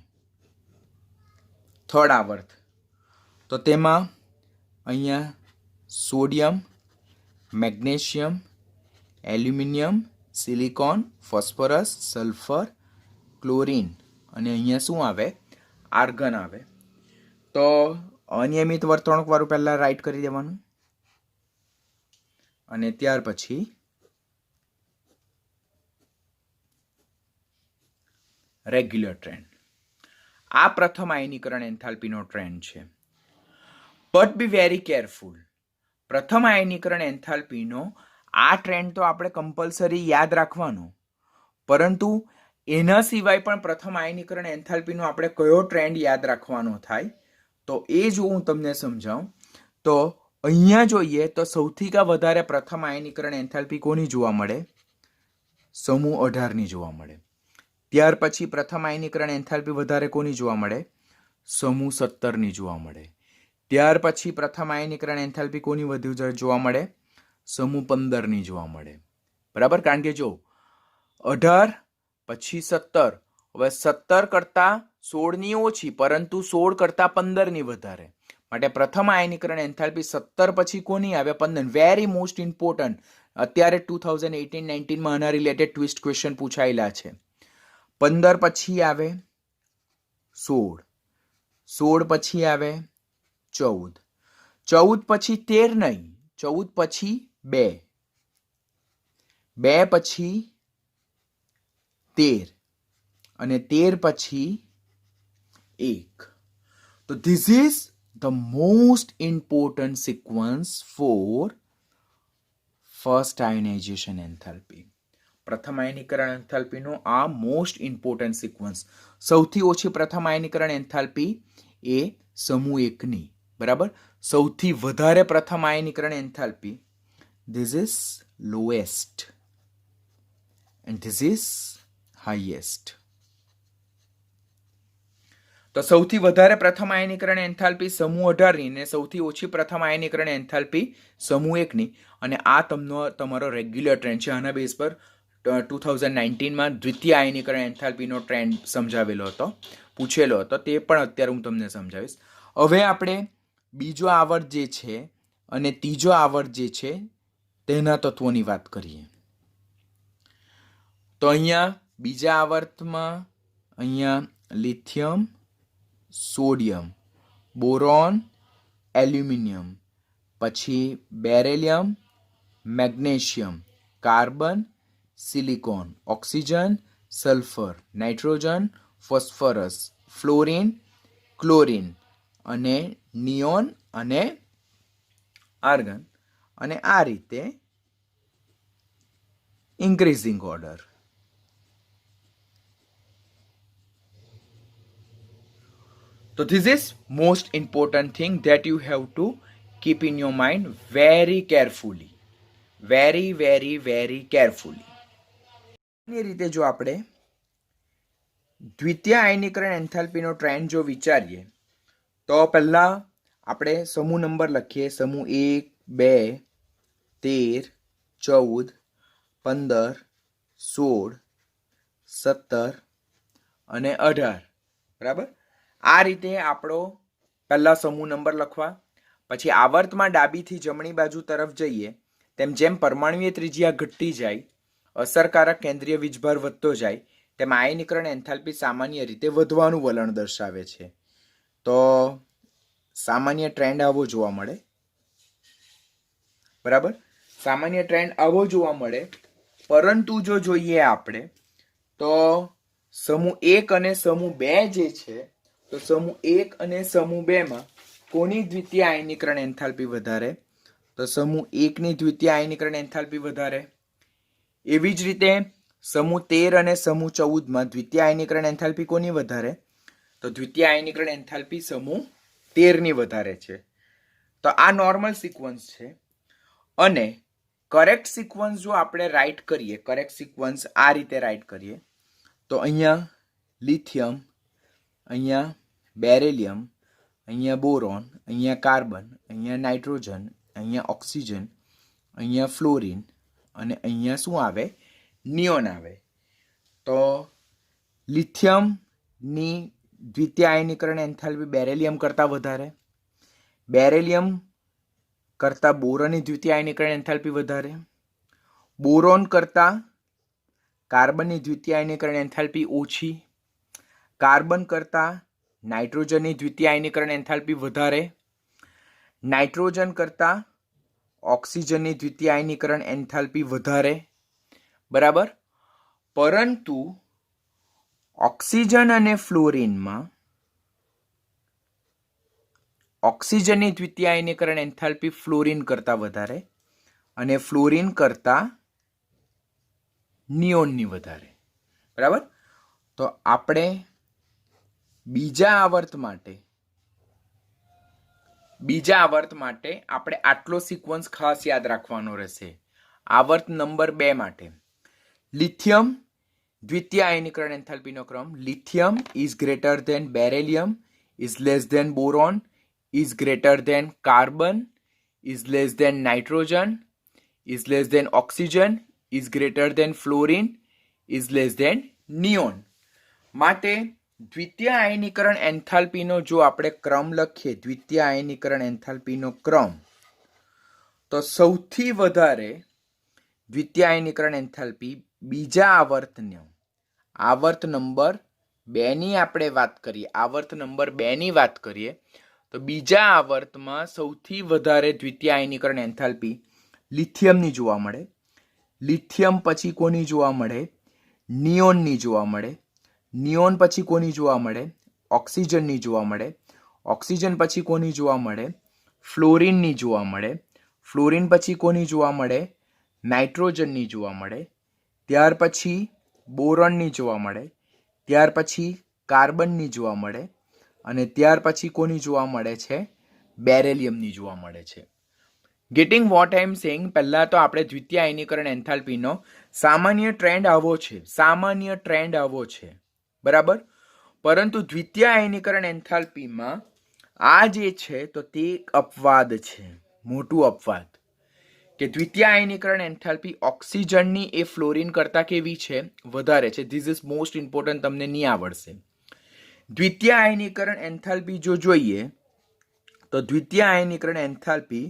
થર્ડ આવર્ત, તો તેમાં અહીંયા sodium, magnesium, aluminium, silicon, phosphorus, sulphur, chlorine અને અહીંયા શું આવે? આર્ગન આવે. તો અનિયમિત વર્તણૂક વાળું પહેલા રાઈટ કરી દેવાનું, અને ત્યાર પછી રેગ્યુલર ટ્રેન્ડ. આ પ્રથમ આયનીકરણ એન્થાલ્પીનો ટ્રેન્ડ છે. But be very careful. પ્રથમ આયનીકરણ એન્થાલ્પીનો આ ટ્રેન્ડ તો આપણે કમ્પલસરી યાદ રાખવાનો, પરંતુ એના સિવાય પણ પ્રથમ આયનીકરણ એન્થાલ્પીનો આપણે કયો ટ્રેન્ડ યાદ રાખવાનો થાય, તો એ જો હું તમને સમજાવું તો અહીંયા જોઈએ તો સૌથી વધારે પ્રથમ આયનીકરણ એન્થાલ્પી કોની જોવા મળે? સમૂહ 18ની જોવા મળે. ત્યાર પછી પ્રથમ આયનીકરણ એન્થાલ્પી વધારે કોની જોવા મળે? સમૂહ 17ની જોવા મળે. ત્યાર પછી પ્રથમ આયનીકરણ એન્થાલ્પી કોની વધુ જોવા મળે? સમૂહ 15ની જોવા મળે. બરાબર, કારણ કે જો 18 પછી 17, હવે 17 કરતા 16ની ઓછી, પરંતુ 16 કરતા 15ની વધારે. માટે પ્રથમ આયનીકરણ એન્થાલ્પી 17 પછી કોની આવે? 15. Very most important. અત્યારે 2018-19 આના રિલેટેડ ટ્વિસ્ટ ક્વેશ્ચન પૂછાયેલા છે. 15 પછી આવે 16, 16 પછી આવે 14, 14 પછી 13 નહીં, 14 પછી 2, 2 પછી 13 અને 13 પછી 1. તો this is the most important sequence for first ionization enthalpy. પ્રથમ આયનીકરણ એન્થાલ્પીનો આ મોસ્ટ ઇમ્પોર્ટન્ટ સિક્વન્સ. સૌથી ઓછી પ્રથમ આયનીકરણ એન્થાલ્પી એ સમૂહ 1ની. બરાબર, સૌથી વધારે પ્રથમ આયનીકરણ enthalpy, this is lowest and this is highest. તો સૌથી વધારે પ્રથમ આયનીકરણ એન્થાલ્પી સમૂહ 18ની અને સૌથી ઓછી પ્રથમ આયનીકરણ એન્થાલ્પી સમૂહ 1ની. અને આ તમારો રેગ્યુલર ટ્રેન્ડ છે. આના બેઝ પર 2019માં દ્વિતીય આયનીકરણ એન્થાલ્પીનો ટ્રેન્ડ સમજાવેલો હતો, પૂછેલો હતો. તે પણ અત્યારે હું તમને સમજાવીશ. હવે આપણે બીજો આવર્ત જે છે અને ત્રીજો આવર્ત જે છે તેના તત્વોની વાત કરીએ. તો અહીંયા બીજા આવર્તમાં અહીંયા લિથિયમ, સોડિયમ, બોરોન, એલ્યુમિનિયમ, પછી beryllium, magnesium, carbon, silicon, oxygen, sulphur, nitrogen, phosphorus, fluorine, chlorine અને નિયોન અને આર્ગન. અને આ રીતે increasing order. So this is most important thing that you have to keep in your mind very carefully. Very, very, very carefully. એ રીતે જો આપણે દ્વિતીય આયનીકરણ એન્થાલ્પીનો ટ્રેન્ડ જો વિચારીએ તો પહેલા આપણે સમૂહ નંબર લખીએ. સમૂહ 1, 2, 13, 14, 15, 16, 17 અને 18. બરાબર, આ રીતે આપણો પહેલા સમૂહ નંબર લખવા. પછી આવર્તમાં ડાબીથી જમણી બાજુ તરફ જઈએ તેમ જેમ પરમાણુય ત્રિજ્યા ઘટતી જાય, અસરકારક કેન્દ્રીય વીજભાર વધતો જાય, તેમ આયનીકરણ એન્થાલ્પી સામાન્ય રીતે વધવાનું વલણ દર્શાવે છે. તો સામાન્ય ટ્રેન્ડ આવો જોવા મળે. બરાબર, સામાન્ય ટ્રેન્ડ આવો જોવા મળે. પરંતુ જો જોઈએ આપણે તો સમૂહ 1 અને સમૂહ 2 જે છે, તો સમૂહ 1 અને સમૂહ 2માં કોની દ્વિતીય આયનીકરણ એન્થાલ્પી વધારે? તો સમૂહ 1ની દ્વિતીય આયનીકરણ એન્થાલ્પી વધારે. એવી જ રીતે સમૂહ 13 અને સમૂહ 14માં દ્વિતીય આયનીકરણ એન્થાલ્પી કોની વધારે? તો દ્વિતીય આયનીકરણ એન્થાલ્પી સમૂહ 13ની વધારે છે. તો આ નોર્મલ સિક્વન્સ છે અને કરેક્ટ સિક્વન્સ જો આપણે રાઇટ કરીએ, કરેક્ટ સિક્વન્સ આ રીતે રાઇટ કરીએ તો અહીંયા લિથિયમ, અહીંયા બેરેલિયમ, અહીંયા બોરોન, અહીંયા કાર્બન, અહીંયા નાઇટ્રોજન, અહીંયા ઓક્સિજન, અહીંયા ફ્લોરિન અને અહીંયા શું આવે? નિયોન આવે. તો લિથિયમની દ્વિતીય આયનીકરણ એન્થાલ્પી બેરેલિયમ કરતાં વધારે, બેરેલિયમ કરતાં બોરોનની દ્વિતીય આયનીકરણ એન્થાલ્પી વધારે, બોરોન કરતાં કાર્બનની દ્વિતીય આયનીકરણ એન્થાલ્પી ઓછી, કાર્બન કરતાં નાઇટ્રોજનની દ્વિતીય આયનીકરણ એન્થાલ્પી વધારે, નાઇટ્રોજન કરતાં ઓક્સિજનની દ્વિતીય આયનીકરણ એન્થાલ્પી વધારે. બરાબર. પરંતુ ઓક્સિજન અને ફ્લોરિનમાં ઓક્સિજનની દ્વિતીય આયનીકરણ એન્થાલ્પી ફ્લોરિન કરતાં વધારે અને ફ્લોરિન કરતાં નિયોનની વધારે. બરાબર. તો આપણે બીજા આવર્ત માટે આપણે આટલો સિક્વન્સ ખાસ યાદ રાખવાનો રહેશે. આવર્ત નંબર 2 માટે લિથિયમ દ્વિતીય આયનીકરણ એન્થાલ્પીનો ક્રમ: lithium is greater than beryllium, is less than boron, is greater than carbon, is less than nitrogen, is less than oxygen, is greater than fluorine, is less than neon. માટે દ્વિતીય આયનીકરણ એન્થાલ્પીનો જો આપણે ક્રમ લખીએ, દ્વિતીય આયનીકરણ એન્થાલ્પીનો ક્રમ, તો સૌથી વધારે દ્વિતીય આયનીકરણ એન્થાલ્પી બીજા આવર્ત નંબર 2 ની આપણે વાત કરીએ, આવર્ત નંબર 2 ની વાત કરીએ તો બીજા આવર્તમાં સૌથી વધારે દ્વિતીય આયનીકરણ એન્થાલ્પી લિથિયમની જોવા મળે. લિથિયમ પછી કોની જોવા મળે? નિયોનની જોવા મળે. નિયોન પછી કોની જોવા મળે? ઓક્સિજનની જોવા મળે. ઓક્સિજન પછી કોની જોવા મળે? ફ્લોરિનની જોવા મળે. ફ્લોરિન પછી કોની જોવા મળે? નાઇટ્રોજનની જોવા મળે. ત્યાર પછી બોરોનની જોવા મળે. ત્યાર પછી કાર્બનની જોવા મળે અને ત્યાર પછી કોની જોવા મળે છે? બેરેલિયમની જોવા મળે છે. Getting what I am saying? પહેલા તો આપણે દ્વિતીય આયનીકરણ એન્થાલ્પીનો સામાન્ય ટ્રેન્ડ આવો છે. બરાબર. પરંતુ દ્વિતીય આયનીકરણ એન્થાલ્પીમાં આ જે છે તો તે એક અપવાદ છે, મોટું અપવાદ, કે દ્વિતીય આયનીકરણ એન્થાલ્પી ઓક્સિજનની એ ફ્લોરિન કરતાં કેવી છે? વધારે છે. ધીસ ઇઝ મોસ્ટ ઇમ્પોર્ટન્ટ, તમને નહીં આવડશે. દ્વિતીય આયનીકરણ એન્થાલ્પી જો જોઈએ તો દ્વિતીય આયનીકરણ એન્થાલ્પી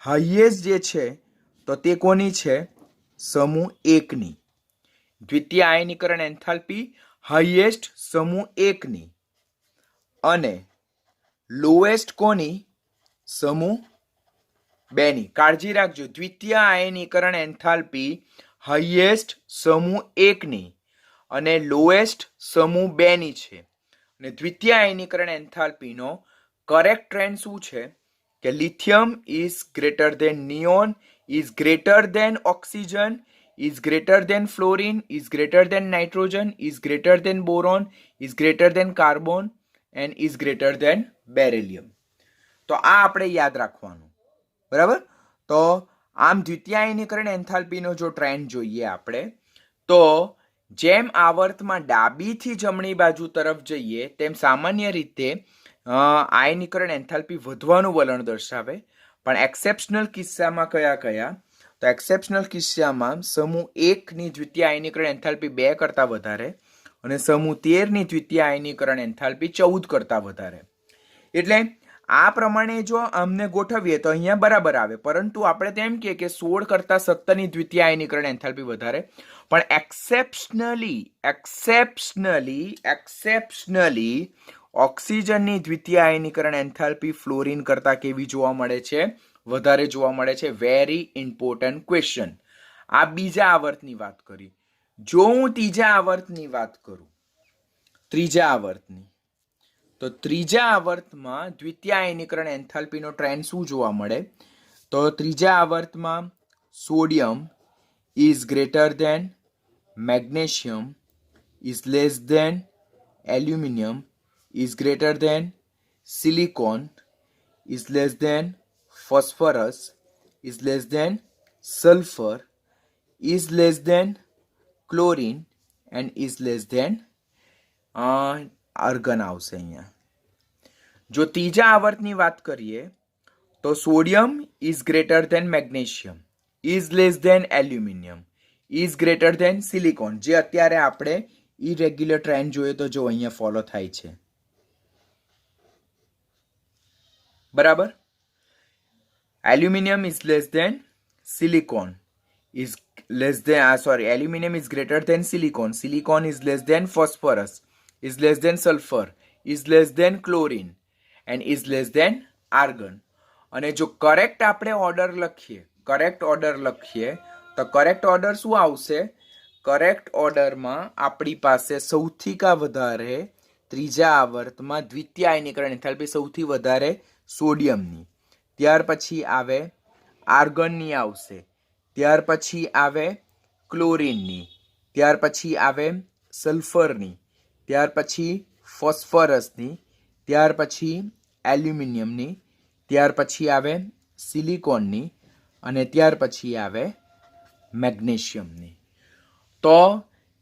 હાઈએસ્ટ જે છે તો તે કોની છે? સમૂહ 1 ની. દ્વિતીય આયનીકરણ એન્થાલ્પી હાઈએસ્ટ સમૂહ 1 ની અને લોએસ્ટ કોની? સમૂહ 2 ની. કાળજી રાખજો, દ્વિતીય આયનીકરણ એન્થાલ્પી હાઈએસ્ટ સમૂહ 1 ની અને લોએસ્ટ સમૂહ 2 ની છે. અને દ્વિતીય આયનીકરણ એન્થાલ્પીનો કરેક્ટ ટ્રેન્ડ શું છે? કે lithium is greater than neon, is greater than oxygen, is greater than fluorine, is greater than nitrogen, is greater than boron, is greater than carbon and is greater than beryllium. તો આ આપણે યાદ રાખવાનું. બરાબર. તો આમ દ્વિતીય આયનીકરણ એન્થાલ્પીનો જો ટ્રેન્ડ જોઈએ આપણે તો જેમ આવર્તમાં ડાબીથી જમણી બાજુ તરફ જઈએ તેમ સામાન્ય રીતે આયનીકરણ એન્થાલ્પી વધવાનું વલણ દર્શાવે. પણ એક્સેપ્શનલ કિસ્સામાં કયા? તો એક્સેપ્શનલ કિસ્સામાં સમૂહ 1 ની દ્વિતીય આયનીકરણ એન્થાલ્પી 2 કરતાં વધારે અને સમૂહ 13 ની દ્વિતીય આયનીકરણ એન્થાલ્પી 14 કરતાં વધારે. એટલે આ પ્રમાણે જો અમને ગોઠવીએ તો અહીંયા બરાબર આવે. પરંતુ આપણે તેમ કહીએ કે 16 કરતાં 17 ની દ્વિતીય આયનીકરણ એન્થાલ્પી વધારે. પણ એક્સેપ્શનલી ઓક્સિજનની દ્વિતીય આયનીકરણ એન્થાલ્પી ફ્લોરિન કરતાં કેવી જોવા મળે છે? વધારે જોવા મળે છે. Very important question. આ બીજા આવર્તની વાત કરી. જો હું ત્રીજા આવર્તની વાત કરું, તો ત્રીજા આવર્તમાં દ્વિતીય આયનીકરણ એન્થાલ્પીનો ટ્રેન્ડ શું જોવા મળે? તો ત્રીજા આવર્તમાં sodium is greater than magnesium, is less than aluminium, is greater than silicon, is less than phosphorus is less than sulfur is less than chlorine and is less than argon આવશે અહીંયા. જો ત્રીજા આવર્તની વાત કરીએ તો sodium is greater than magnesium, is less than aluminium, is greater than silicon, જે અત્યારે આપણે ઇરેગ્યુલર ટ્રેન્ડ જોઈએ તો જો અહીંયા ફોલો થાય છે. બરાબર. Aluminium is less than silicon, is less than aluminum is greater than silicon, silicon is less than phosphorus, is less than sulfur, is less than chlorine and is less than argon. અને જો correct આપણે order લખીએ તો correct order શું આવશે? Correct ઓર્ડરમાં આપણી પાસે સૌથી કા વધારે ત્રીજા આવર્તમાં દ્વિતીય આયનીકરણ એન્થાલ્પી સૌથી વધારે સોડિયમની, ત્યાર પછી આવે આર્ગનની આવશે, ત્યાર પછી આવે ક્લોરીનની, ત્યાર પછી આવે સલ્ફરની, ત્યાર પછી ફોસ્ફરસની, ત્યાર પછી એલ્યુમિનિયમની, ત્યાર પછી આવે સિલિકોનની અને ત્યાર પછી આવે મેગ્નેશિયમની. તો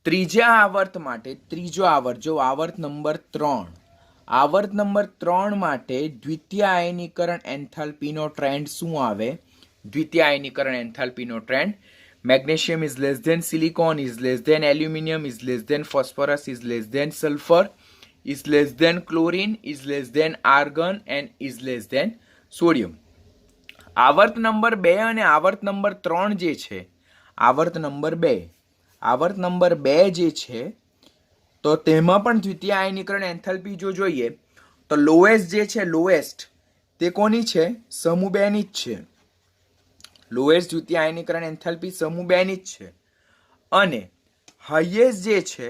ત્રીજા આવર્ત માટે ત્રીજો આવર્ત જો આવર્ત નંબર 3 માટે દ્વિતીય આયનીકરણ એન્થાલ્પીનો ટ્રેન્ડ શું આવે? દ્વિતીય આયનીકરણ એન્થાલ્પીનો trend magnesium is less than silicon, is less than aluminium, is less than phosphorus, is less than sulphur, is less than chlorine, is less than argon and is less than sodium. આવર્ત number 2 અને આવર્ત number 3 જે છે, આવર્ત number 2 જે છે તો તેમાં પણ દ્વિતીય આયનીકરણ એન્થાલ્પી જો જોઈએ તો લોએસ્ટ જે છે, લોએસ્ટ તે કોની છે? સમૂહ 2 ની જ છે. લોએસ્ટ દ્વિતીય આયનીકરણ એન્થાલ્પી સમૂહ 2 ની જ છે. અને હાઈએસ્ટ જે છે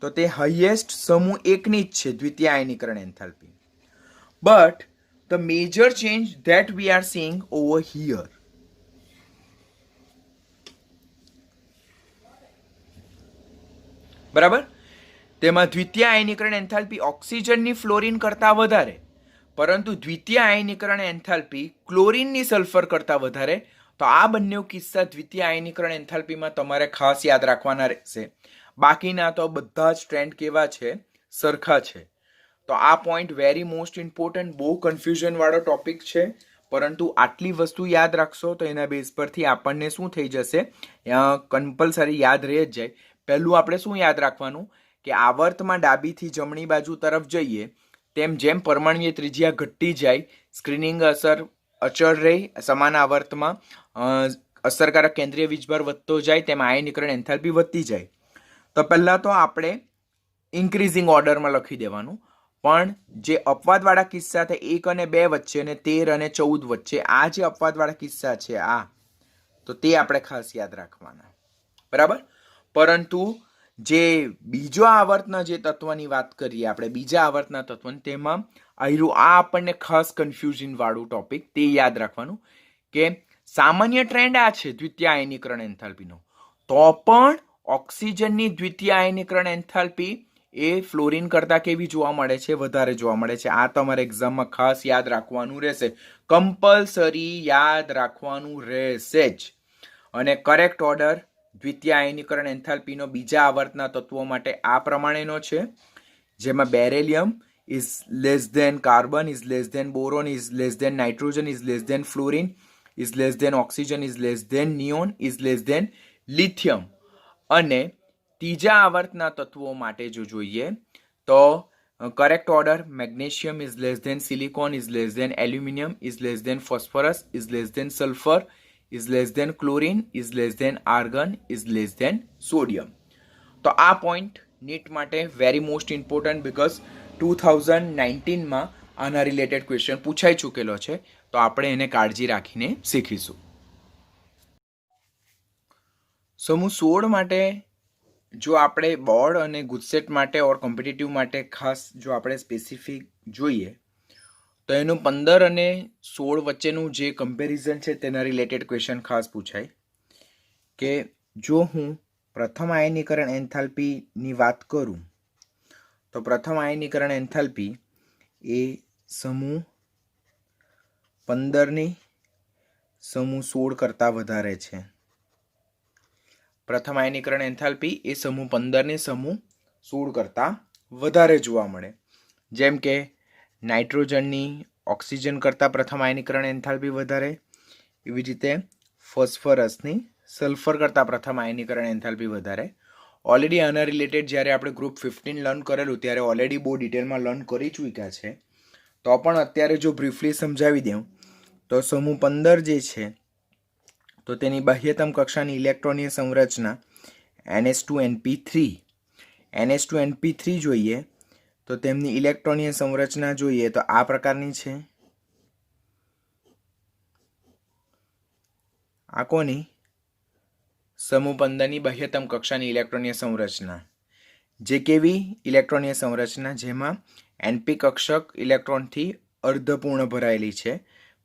તો તે હાઈએસ્ટ સમૂહ 1 ની જ છે દ્વિતીય આયનીકરણ enthalpy. But the major change that we are seeing over here, બરાબર, તેમાં દ્વિતીય આયનીકરણ એન્થાલ્પી ઓક્સિજનની ફ્લોરિન કરતા વધારે, પરંતુ દ્વિતીય આયનીકરણ એન્થાલ્પી ક્લોરીનની સલ્ફર કરતા વધારે. તો આ બંને કિસ્સા દ્વિતીય આયનીકરણ એન્થાલ્પીમાં તમારે ખાસ યાદ રાખવાના રહેશે. બાકીના તો બધા જ ટ્રેન્ડ કેવા છે? સરખા છે. તો આ પોઈન્ટ વેરી મોસ્ટ ઇમ્પોર્ટન્ટ, બહુ કન્ફ્યુઝન વાળો ટોપિક છે, પરંતુ આટલી વસ્તુ યાદ રાખશો તો એના બેઝ પરથી આપણને શું થઈ જશે? કમ્પલસરી યાદ રહી જ જાય. પહેલું આપણે શું યાદ રાખવાનું કે આવર્તમાં ડાબીથી જમણી બાજુ તરફ જઈએ તેમ જેમ પરમાણુય ત્રિજ્યા ઘટતી જાય, સ્ક્રીનિંગ અસર અચળ રહી, સમાન આવર્તમાં અસરકારક કેન્દ્રીય વીજભાર વધતો જાય તેમ આયનીકરણ એન્થાલ્પી વધતી જાય. તો પહેલાં તો આપણે ઇન્ક્રીઝિંગ ઓર્ડરમાં લખી દેવાનું, પણ જે અપવાદવાળા કિસ્સા છે 1 અને 2 વચ્ચે અને 13 અને 14 વચ્ચે, આ જે અપવાદવાળા કિસ્સા છે તો તે આપણે ખાસ યાદ રાખવાના, બરાબર. પરંતુ જે બીજો આવર્તના જે તત્વની વાત કરીએ આપણે, બીજા આવર્તના તત્વની, તેમાં આ આપણને ખાસ કન્ફ્યુઝન વાળું ટોપિક, તે યાદ રાખવાનું કે સામાન્ય ટ્રેન્ડ આ છે દ્વિતીય આયનીકરણ એન્થાલ્પીનો, તો પણ ઓક્સિજનની દ્વિતીય આયનીકરણ એન્થાલ્પી એ ફ્લોરિન કરતા કેવી જોવા મળે છે? વધારે જોવા મળે છે. આ તમારે એક્ઝામમાં ખાસ યાદ રાખવાનું રહેશે, કમ્પલસરી યાદ રાખવાનું રહેશે જ. અને કરેક્ટ ઓર્ડર દ્વિતીય આયનીકરણ એન્થાલ્પીનો બીજા આવર્તના તત્વો માટે આ પ્રમાણેનો છે, જેમાં beryllium is less than carbon, is less than boron, is less than nitrogen, is less than fluorine, is less than oxygen, is less than neon, is less than lithium. અને ત્રીજા આવર્તના તત્વો માટે જો જોઈએ તો correct order magnesium is less than silicon, is less than aluminium, is less than phosphorus, is less than sulphur, is less than chlorine, is less than argon, is less than sodium. તો આ point NEET માટે very most important, because 2019માં આના related question પૂછાઈ ચૂકેલો છે, તો આપણે એને કાળજી રાખીને શીખીશું. સમૂહ 16 માટે જો આપણે બોર્ડ અને ગુજસેટ માટે ઓર કોમ્પિટિટિવ માટે ખાસ જો આપણે સ્પેસિફિક જોઈએ તો એનું 15 અને 16 વચ્ચેનું જે કમ્પેરિઝન છે તેના રિલેટેડ ક્વેશ્ચન ખાસ પૂછાય કે જો હું પ્રથમ આયનીકરણ એન્થાલ્પીની વાત કરું તો પ્રથમ આયનીકરણ એન્થાલ્પી એ સમૂહ 15ની સમૂહ 16 કરતાં વધારે છે. પ્રથમ આયનીકરણ એન્થાલ્પી એ સમૂહ 15 ની સમૂહ 16 કરતાં વધારે જોવા મળે. જેમ કે નાઇટ્રોજનની ઓક્સિજન કરતાં પ્રથમ આયનીકરણ એન્થાલ્પી વધારે, એવી જ રીતે ફોસ્ફરસની સલ્ફર કરતાં પ્રથમ આયનીકરણ એન્થાલ્પી વધારે. ઓલરેડી આના રિલેટેડ જ્યારે આપણે ગ્રુપ 15 લર્ન કરેલું ત્યારે ઓલરેડી બહુ ડિટેલમાં લર્ન કરી ચૂક્યા છે. તો પણ અત્યારે જો બ્રીફલી સમજાવી દઉં તો સમૂહ 15 જે છે તો તેની બાહ્યતમ કક્ષાની ઇલેક્ટ્રોનીય સંરચના NH2NP3. NH2NP3 જોઈએ તો તેમની ઇલેક્ટ્રોનીય સંરચના જોઈએ તો આ પ્રકારની છે. આ કોની? સમૂહ 15 ની બાહ્યતમ કક્ષાની ઇલેક્ટ્રોનીય સંરચના. જે કેવી ઇલેક્ટ્રોનીય સંરચના? જેમાં NP કક્ષક ઇલેક્ટ્રોનથી અર્ધપૂર્ણ ભરાયેલી છે.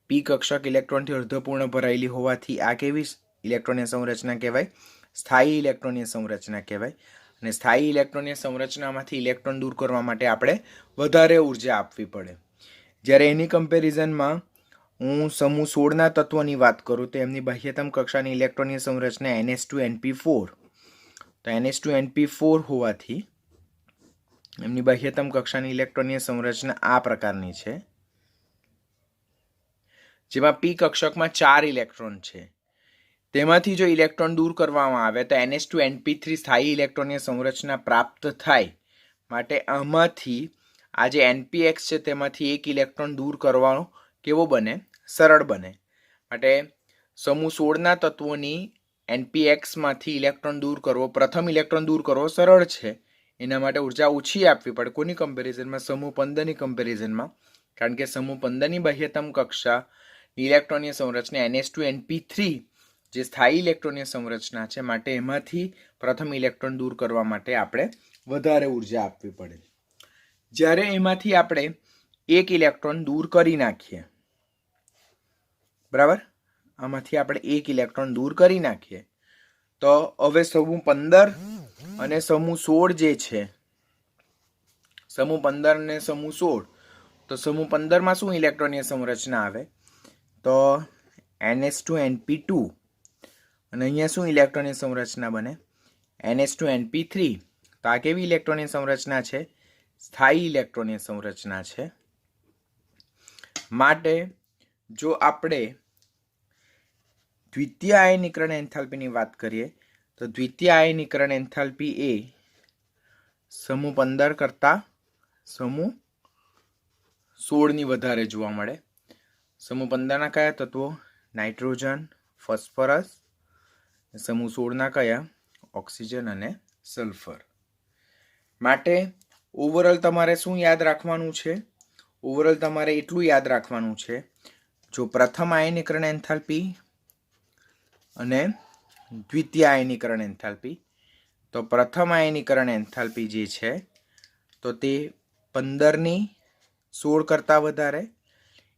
P કક્ષક ઇલેક્ટ્રોનથી અર્ધપૂર્ણ ભરાયેલી હોવાથી આ કેવી ઇલેક્ટ્રોનીય સંરચના કહેવાય? સ્થાયી ઇલેક્ટ્રોનીય સંરચના કહેવાય. અને સ્થાયી ઇલેક્ટ્રોનીય સંરચનામાંથી ઇલેક્ટ્રોન દૂર કરવા માટે આપણે વધારે ઉર્જા આપવી પડે. જ્યારે એની કમ્પેરિઝનમાં હું સમૂહ 16ના તત્વોની વાત કરું તો એમની બાહ્યતમ કક્ષાની ઇલેક્ટ્રોનીય સંરચના NH2NP4. તો NH2NP4 હોવાથી એમની બાહ્યતમ કક્ષાની ઇલેક્ટ્રોનીય સંરચના આ પ્રકારની છે, જેમાં P કક્ષકમાં 4 ઇલેક્ટ્રોન છે. તેમાંથી જો ઇલેક્ટ્રોન દૂર કરવામાં આવે તો NH2NP3 સ્થાયી ઇલેક્ટ્રોનીય સંરચના પ્રાપ્ત થાય. માટે આમાંથી આ જે NPX છે તેમાંથી એક ઇલેક્ટ્રોન દૂર કરવાનો કેવો બને? સરળ બને. માટે સમૂહ 16ના તત્વોની NPX માંથી ઇલેક્ટ્રોન દૂર કરવો, પ્રથમ ઇલેક્ટ્રોન દૂર કરવો સરળ છે. એના માટે ઉર્જા ઓછી આપવી પડે. કોની કમ્પેરિઝનમાં? સમૂહ 15ની કમ્પેરિઝનમાં. કારણ કે સમૂહ 15ની બાહ્યતમ કક્ષા ઇલેક્ટ્રોનીય સંરચના NH2NP3 જે સ્થાયી ઇલેક્ટ્રોનીય સંરચના છે, માટે એમાંથી પ્રથમ ઇલેક્ટ્રોન દૂર કરવા માટે આપણે વધારે ઉર્જા આપવી પડે. જ્યારે એમાંથી આપણે એક ઇલેક્ટ્રોન દૂર કરી નાખીએ, બરાબર, આમાંથી આપણે એક ઇલેક્ટ્રોન દૂર કરી નાખીએ તો હવે સમૂહ 15 અને સમૂહ 16 જે છે, સમૂહ 15 અને સમૂહ 16, તો સમૂહ 15માં શું ઇલેક્ટ્રોનીય સંરચના આવે? તો NH2NP2. અને અહીંયા શું ઇલેક્ટ્રોનીય સંરચના બને? NH2NP3. તો આ કેવી ઇલેક્ટ્રોનીય સંરચના છે? સ્થાયી ઇલેક્ટ્રોનીય સંરચના છે. માટે જો આપણે દ્વિતીય આયનીકરણ એન્થાલ્પીની વાત કરીએ તો દ્વિતીય આયનીકરણ એન્થાલ્પી એ સમૂહ 15 કરતાં સમૂહ 16ની વધારે જોવા મળે. સમૂહ 15ના કયા તત્વો? Nitrogen, phosphorus. સમૂહ 16ના કયા? ઓક્સિજન અને સલ્ફર. માટે ઓવરઓલ તમારે શું યાદ રાખવાનું છે? ઓવરઓલ તમારે એટલું યાદ રાખવાનું છે, જો પ્રથમ આયનીકરણ એન્થાલ્પી અને દ્વિતીય આયનીકરણ એન્થાલ્પી, તો પ્રથમ આયનીકરણ એન્થાલ્પી જે છે તો તે 15ની 16 કરતાં વધારે,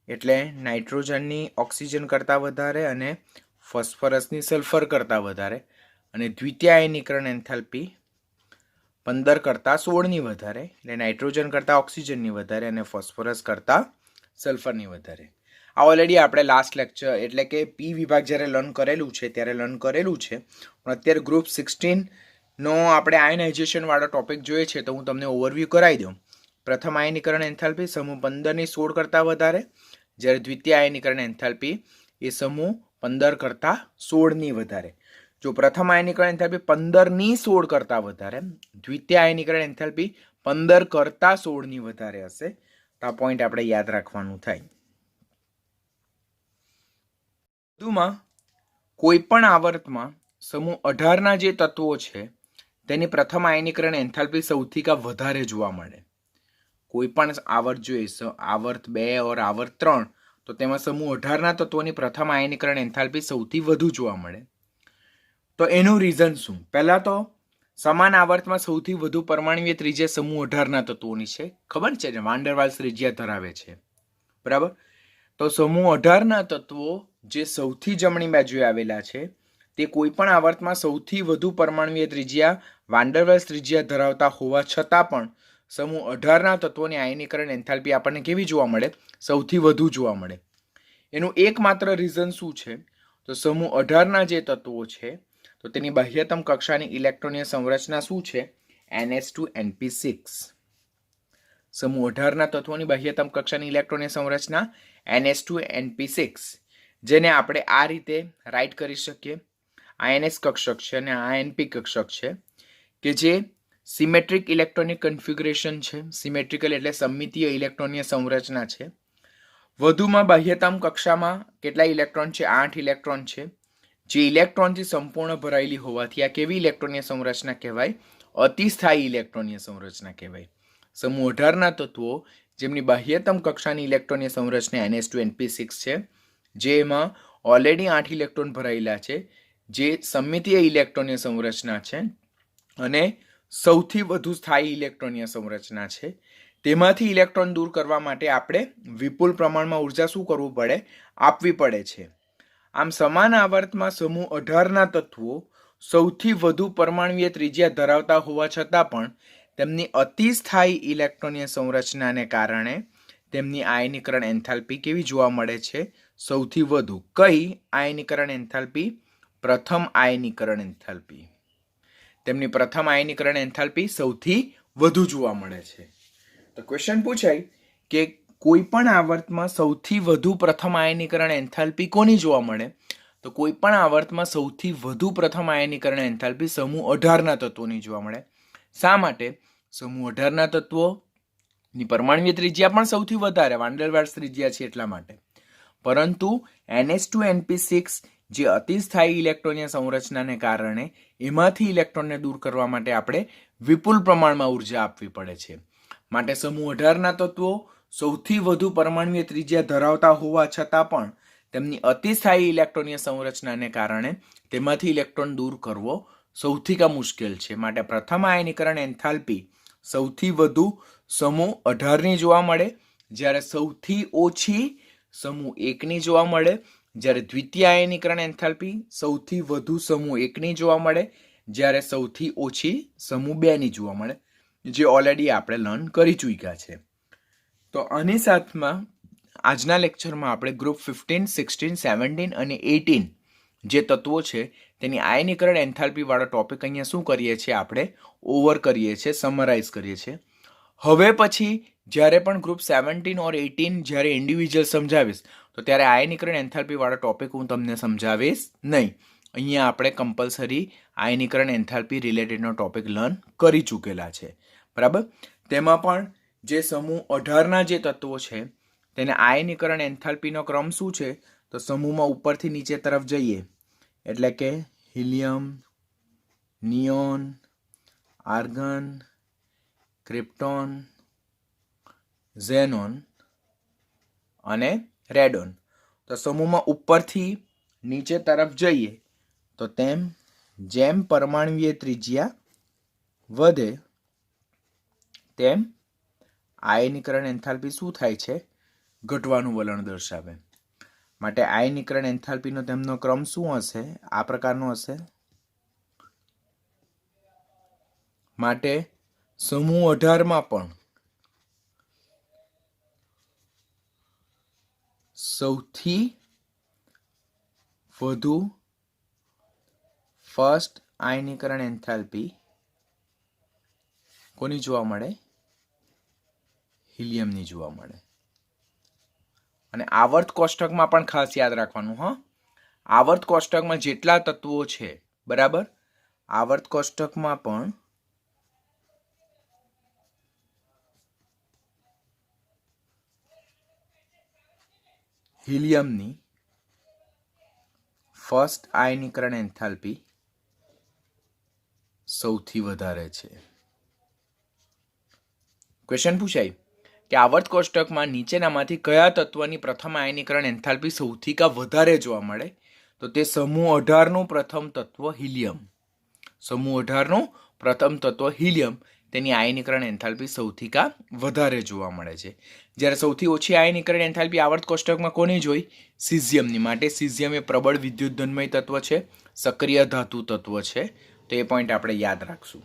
એટલે નાઇટ્રોજનની ઓક્સિજન કરતાં વધારે અને ફોસ્ફરસની સલ્ફર કરતાં વધારે. અને દ્વિતીય આયનીકરણ એન્થાલ્પી 15 કરતાં 16ની વધારે, એટલે નાઇટ્રોજન કરતાં ઓક્સિજનની વધારે અને ફોસ્ફરસ કરતાં સલ્ફરની વધારે. આ ઓલરેડી આપણે લાસ્ટ લેક્ચર એટલે કે P વિભાગ જ્યારે લર્ન કરેલું છે ત્યારે લર્ન કરેલું છે. પણ અત્યારે ગ્રુપ 16નો આપણે આયનાઇઝેશન વાળો ટોપિક જોઈએ છે તો હું તમને ઓવરવ્યૂ કરાવી દઉં. પ્રથમ આયનીકરણ એન્થાલ્પી સમૂહ 15ની 16 કરતાં વધારે, જ્યારે દ્વિતીય આયનીકરણ એન્થાલ્પી એ સમૂહ 15 કરતાં 16ની વધારે. જો પ્રથમ આયનીકરણ એન્થાલ્પી 15ની 16 કરતાં વધારે, દ્વિતીય આયનીકરણ એન્થાલ્પી 15 કરતાં 16ની વધારે હશે. તો આ પોઈન્ટ આપણે યાદ રાખવાનું થાય. વધુમાં કોઈ પણ આવર્તમાં સમૂહ 18ના જે તત્વો છે તેની પ્રથમ આયનીકરણ એન્થાલ્પી સૌથી વધારે જોવા મળે. કોઈ પણ આવર્ત જોઈએ, આવર્ત 2 ઓર આવર્ત 3, તો તેમાં સમૂહ 18ના તત્વોની પ્રથમ આયનીકરણ એન્થાલ્પી સૌથી વધુ જોવા મળે. તો એનું રીઝન શું? પહેલા તો સમાન આવર્તમાં સૌથી વધુ પરમાણુય ત્રિજ્યા સમૂહ 18ના તત્વોની છે. ખબર છે ને, વાન ડેર વાલ્સ ત્રિજ્યા ધરાવે છે, બરાબર. તો સમૂહ 18ના તત્વો જે સૌથી જમણી બાજુએ આવેલા છે તે કોઈ પણ આવર્તમાં સૌથી વધુ પરમાણુય ત્રિજ્યા વાન ડેર વાલ્સ ત્રિજ્યા ધરાવતા હોવા છતાં પણ સમૂહ 18ના તત્વોની આયનીકરણ એન્થાલ્પી આપણને કેવી જોવા મળે? સૌથી વધુ જોવા મળે. એનું એકમાત્ર રીઝન શું છે? તો સમૂહ 18ના જે તત્વો છે તો તેની બાહ્યતમ કક્ષાની ઇલેક્ટ્રોનીય સંરચના શું છે? NH2NP6. સમૂહ 18ના તત્વોની બાહ્યતમ કક્ષાની ઇલેક્ટ્રોનીય સંરચના NH2NP6, જેને આપણે આ રીતે રાઇટ કરી શકીએ. આ NS કક્ષક છે અને આ NP કક્ષક છે, કે જે સિમેટ્રિક ઇલેક્ટ્રોનિક કન્ફિગ્યુરેશન છે. સિમેટ્રિકલ એટલે સમમિતીય ઇલેક્ટ્રોનીય સંરચના છે. વધુમાં બાહ્યતમ કક્ષામાં કેટલા ઇલેક્ટ્રોન છે? 8 ઇલેક્ટ્રોન છે, જે ઇલેક્ટ્રોનથી સંપૂર્ણ ભરાયેલી હોવાથી આ કેવી ઇલેક્ટ્રોનીય સંરચના કહેવાય? અતિસ્થાયી ઇલેક્ટ્રોનીય સંરચના કહેવાય. સમૂહ 18ના તત્વો જેમની બાહ્યતમ કક્ષાની ઇલેક્ટ્રોનીય સંરચના NH2NP6 છે, જેમાં ઓલરેડી 8 ઇલેક્ટ્રોન ભરાયેલા છે, જે સમમિતીય ઇલેક્ટ્રોનીય સંરચના છે અને સૌથી વધુ સ્થાયી ઇલેક્ટ્રોનીય સંરચના છે. તેમાંથી ઇલેક્ટ્રોન દૂર કરવા માટે આપણે વિપુલ પ્રમાણમાં ઉર્જા શું કરવું પડે? આપવી પડે છે. આમ સમાન આવર્તમાં સમૂહ 18ના તત્વો સૌથી વધુ પરમાણુય ત્રિજ્યા ધરાવતા હોવા છતાં પણ તેમની અતિસ્થાયી ઇલેક્ટ્રોનીય સંરચનાને કારણે તેમની આયનીકરણ એન્થાલ્પી કેવી જોવા મળે છે? સૌથી વધુ. કઈ આયનીકરણ એન્થાલ્પી? પ્રથમ આયનીકરણ એન્થાલ્પી. તેમની પ્રથમ આયનીકરણ એન્થાલ્પી સૌથી વધુ જોવા મળે છે. તો ક્વેશ્ચન પૂછાય કે કોઈ પણ આવર્તમાં સૌથી વધુ પ્રથમ આયનીકરણ એન્થાલ્પી કોની જોવા મળે? તો કોઈ પણ આવર્તમાં સૌથી વધુ પ્રથમ આયનીકરણ એન્થાલ્પી સમૂહ 18ના તત્વોની જોવા મળે. શા માટે? સમૂહ 18ના તત્વોની પરમાણુય ત્રિજ્યા પણ સૌથી વધારે વાન ડેર વાલ્સ ત્રિજ્યા છે એટલા માટે. પરંતુ NH2NP6 જે અતિસ્થાયી ઇલેક્ટ્રોનીય સંરચનાને કારણે એમાંથી ઇલેક્ટ્રોનને દૂર કરવા માટે આપણે વિપુલ પ્રમાણમાં ઉર્જા આપવી પડે છે. માટે સમૂહ 18ના તત્વો સૌથી વધુ પરમાણુય ત્રિજ્યા ધરાવતા હોવા છતાં પણ તેમની અતિસ્થાયી ઇલેક્ટ્રોનીય સંરચનાને કારણે તેમાંથી ઇલેક્ટ્રોન દૂર કરવો સૌથી મુશ્કેલ છે. માટે પ્રથમ આયનીકરણ એન્થાલ્પી સૌથી વધુ સમૂહ 18ની જોવા મળે, જ્યારે સૌથી ઓછી સમૂહ 1ની જોવા મળે. જ્યારે દ્વિતીય આયનીકરણ એન્થાલ્પી સૌથી વધુ સમૂહ 1ની જોવા મળે, જ્યારે સૌથી ઓછી સમૂહ 2ની જોવા મળે, જે ઓલરેડી આપણે લર્ન કરી ચૂક્યા છે. તો આની સાથમાં આજના લેક્ચરમાં આપણે ગ્રુપ 15, 16, 17 અને 18 જે તત્વો છે તેની આયનીકરણ એન્થાલ્પી વાળો ટોપિક અહીંયા શું કરીએ છીએ? આપણે ઓવર કરીએ છીએ, સમરાઇઝ કરીએ છીએ. હવે પછી જ્યારે પણ ગ્રુપ 17 ઓર 18 જ્યારે ઇન્ડિવિજ્યુઅલ સમજાવીશ તો ત્યારે આયનીકરણ એન્થાલ્પી વાળો ટોપિક હું તમને સમજાવીશ નહીં. અહીંયા આપણે કમ્પલસરી આયનીકરણ એન્થાલ્પી રિલેટેડનો ટોપિક લર્ન કરી ચૂકેલા છે. બરાબર? તેમાં પણ જે સમૂહ 18ના જે તત્વો છે તેને આયનીકરણ એન્થાલ્પીનો ક્રમ શું છે? તો સમૂહમાં ઉપરથી નીચે તરફ જઈએ એટલે કે helium, neon, argon, krypton, xenon અને રેડોન. તો સમૂહમાં ઉપરથી નીચે તરફ જઈએ તો જેમ પરમાણુય ત્રિજ્યા વધે તેમ આયનીકરણ એન્થાલ્પી શું થાય છે? ઘટવાનું વલણ દર્શાવે. માટે આયનીકરણ એન્થાલ્પીનો તેમનો ક્રમ શું હશે? આ પ્રકારનો હશે. માટે સમૂહ 18માં પણ સૌથી વધુ ફર્સ્ટ આયનીકરણ એન્થાલ્પી કોની જોવા મળે? હિલિયમની જોવા મળે. અને આવર્ત કોષ્ટકમાં પણ ખાસ યાદ રાખવાનું. આવર્ત કોષ્ટકમાં જેટલા તત્વો છે, બરાબર, આવર્ત કોષ્ટકમાં પણ હિલિયમની ફર્સ્ટ આયનીકરણ એન્થાલ્પી સૌથી વધારે છે. ક્વેશ્ચન પૂછાય કે આવર્ત કોષ્ટકમાં નીચેનામાંથી કયા તત્વની પ્રથમ આયનીકરણ એન્થાલ્પી સૌથી વધારે જોવા મળે? તો તે સમૂહ 18નું પ્રથમ તત્વ હિલિયમ. સમૂહ 18નું પ્રથમ તત્વ હિલિયમ, તેની આયનીકરણ એન્થાલ્પી સૌથી વધારે જોવા મળે છે. જ્યારે સૌથી ઓછી આયનીકરણ એન્થાલ્પી આવર્ત કોષ્ટકમાં કોની જોઈ? સિઝિયમની. માટે સિઝિયમ એ પ્રબળ વિદ્યુત ધનમય તત્વ છે, સક્રિય ધાતુ તત્વ છે. તો એ પોઈન્ટ આપણે યાદ રાખશું.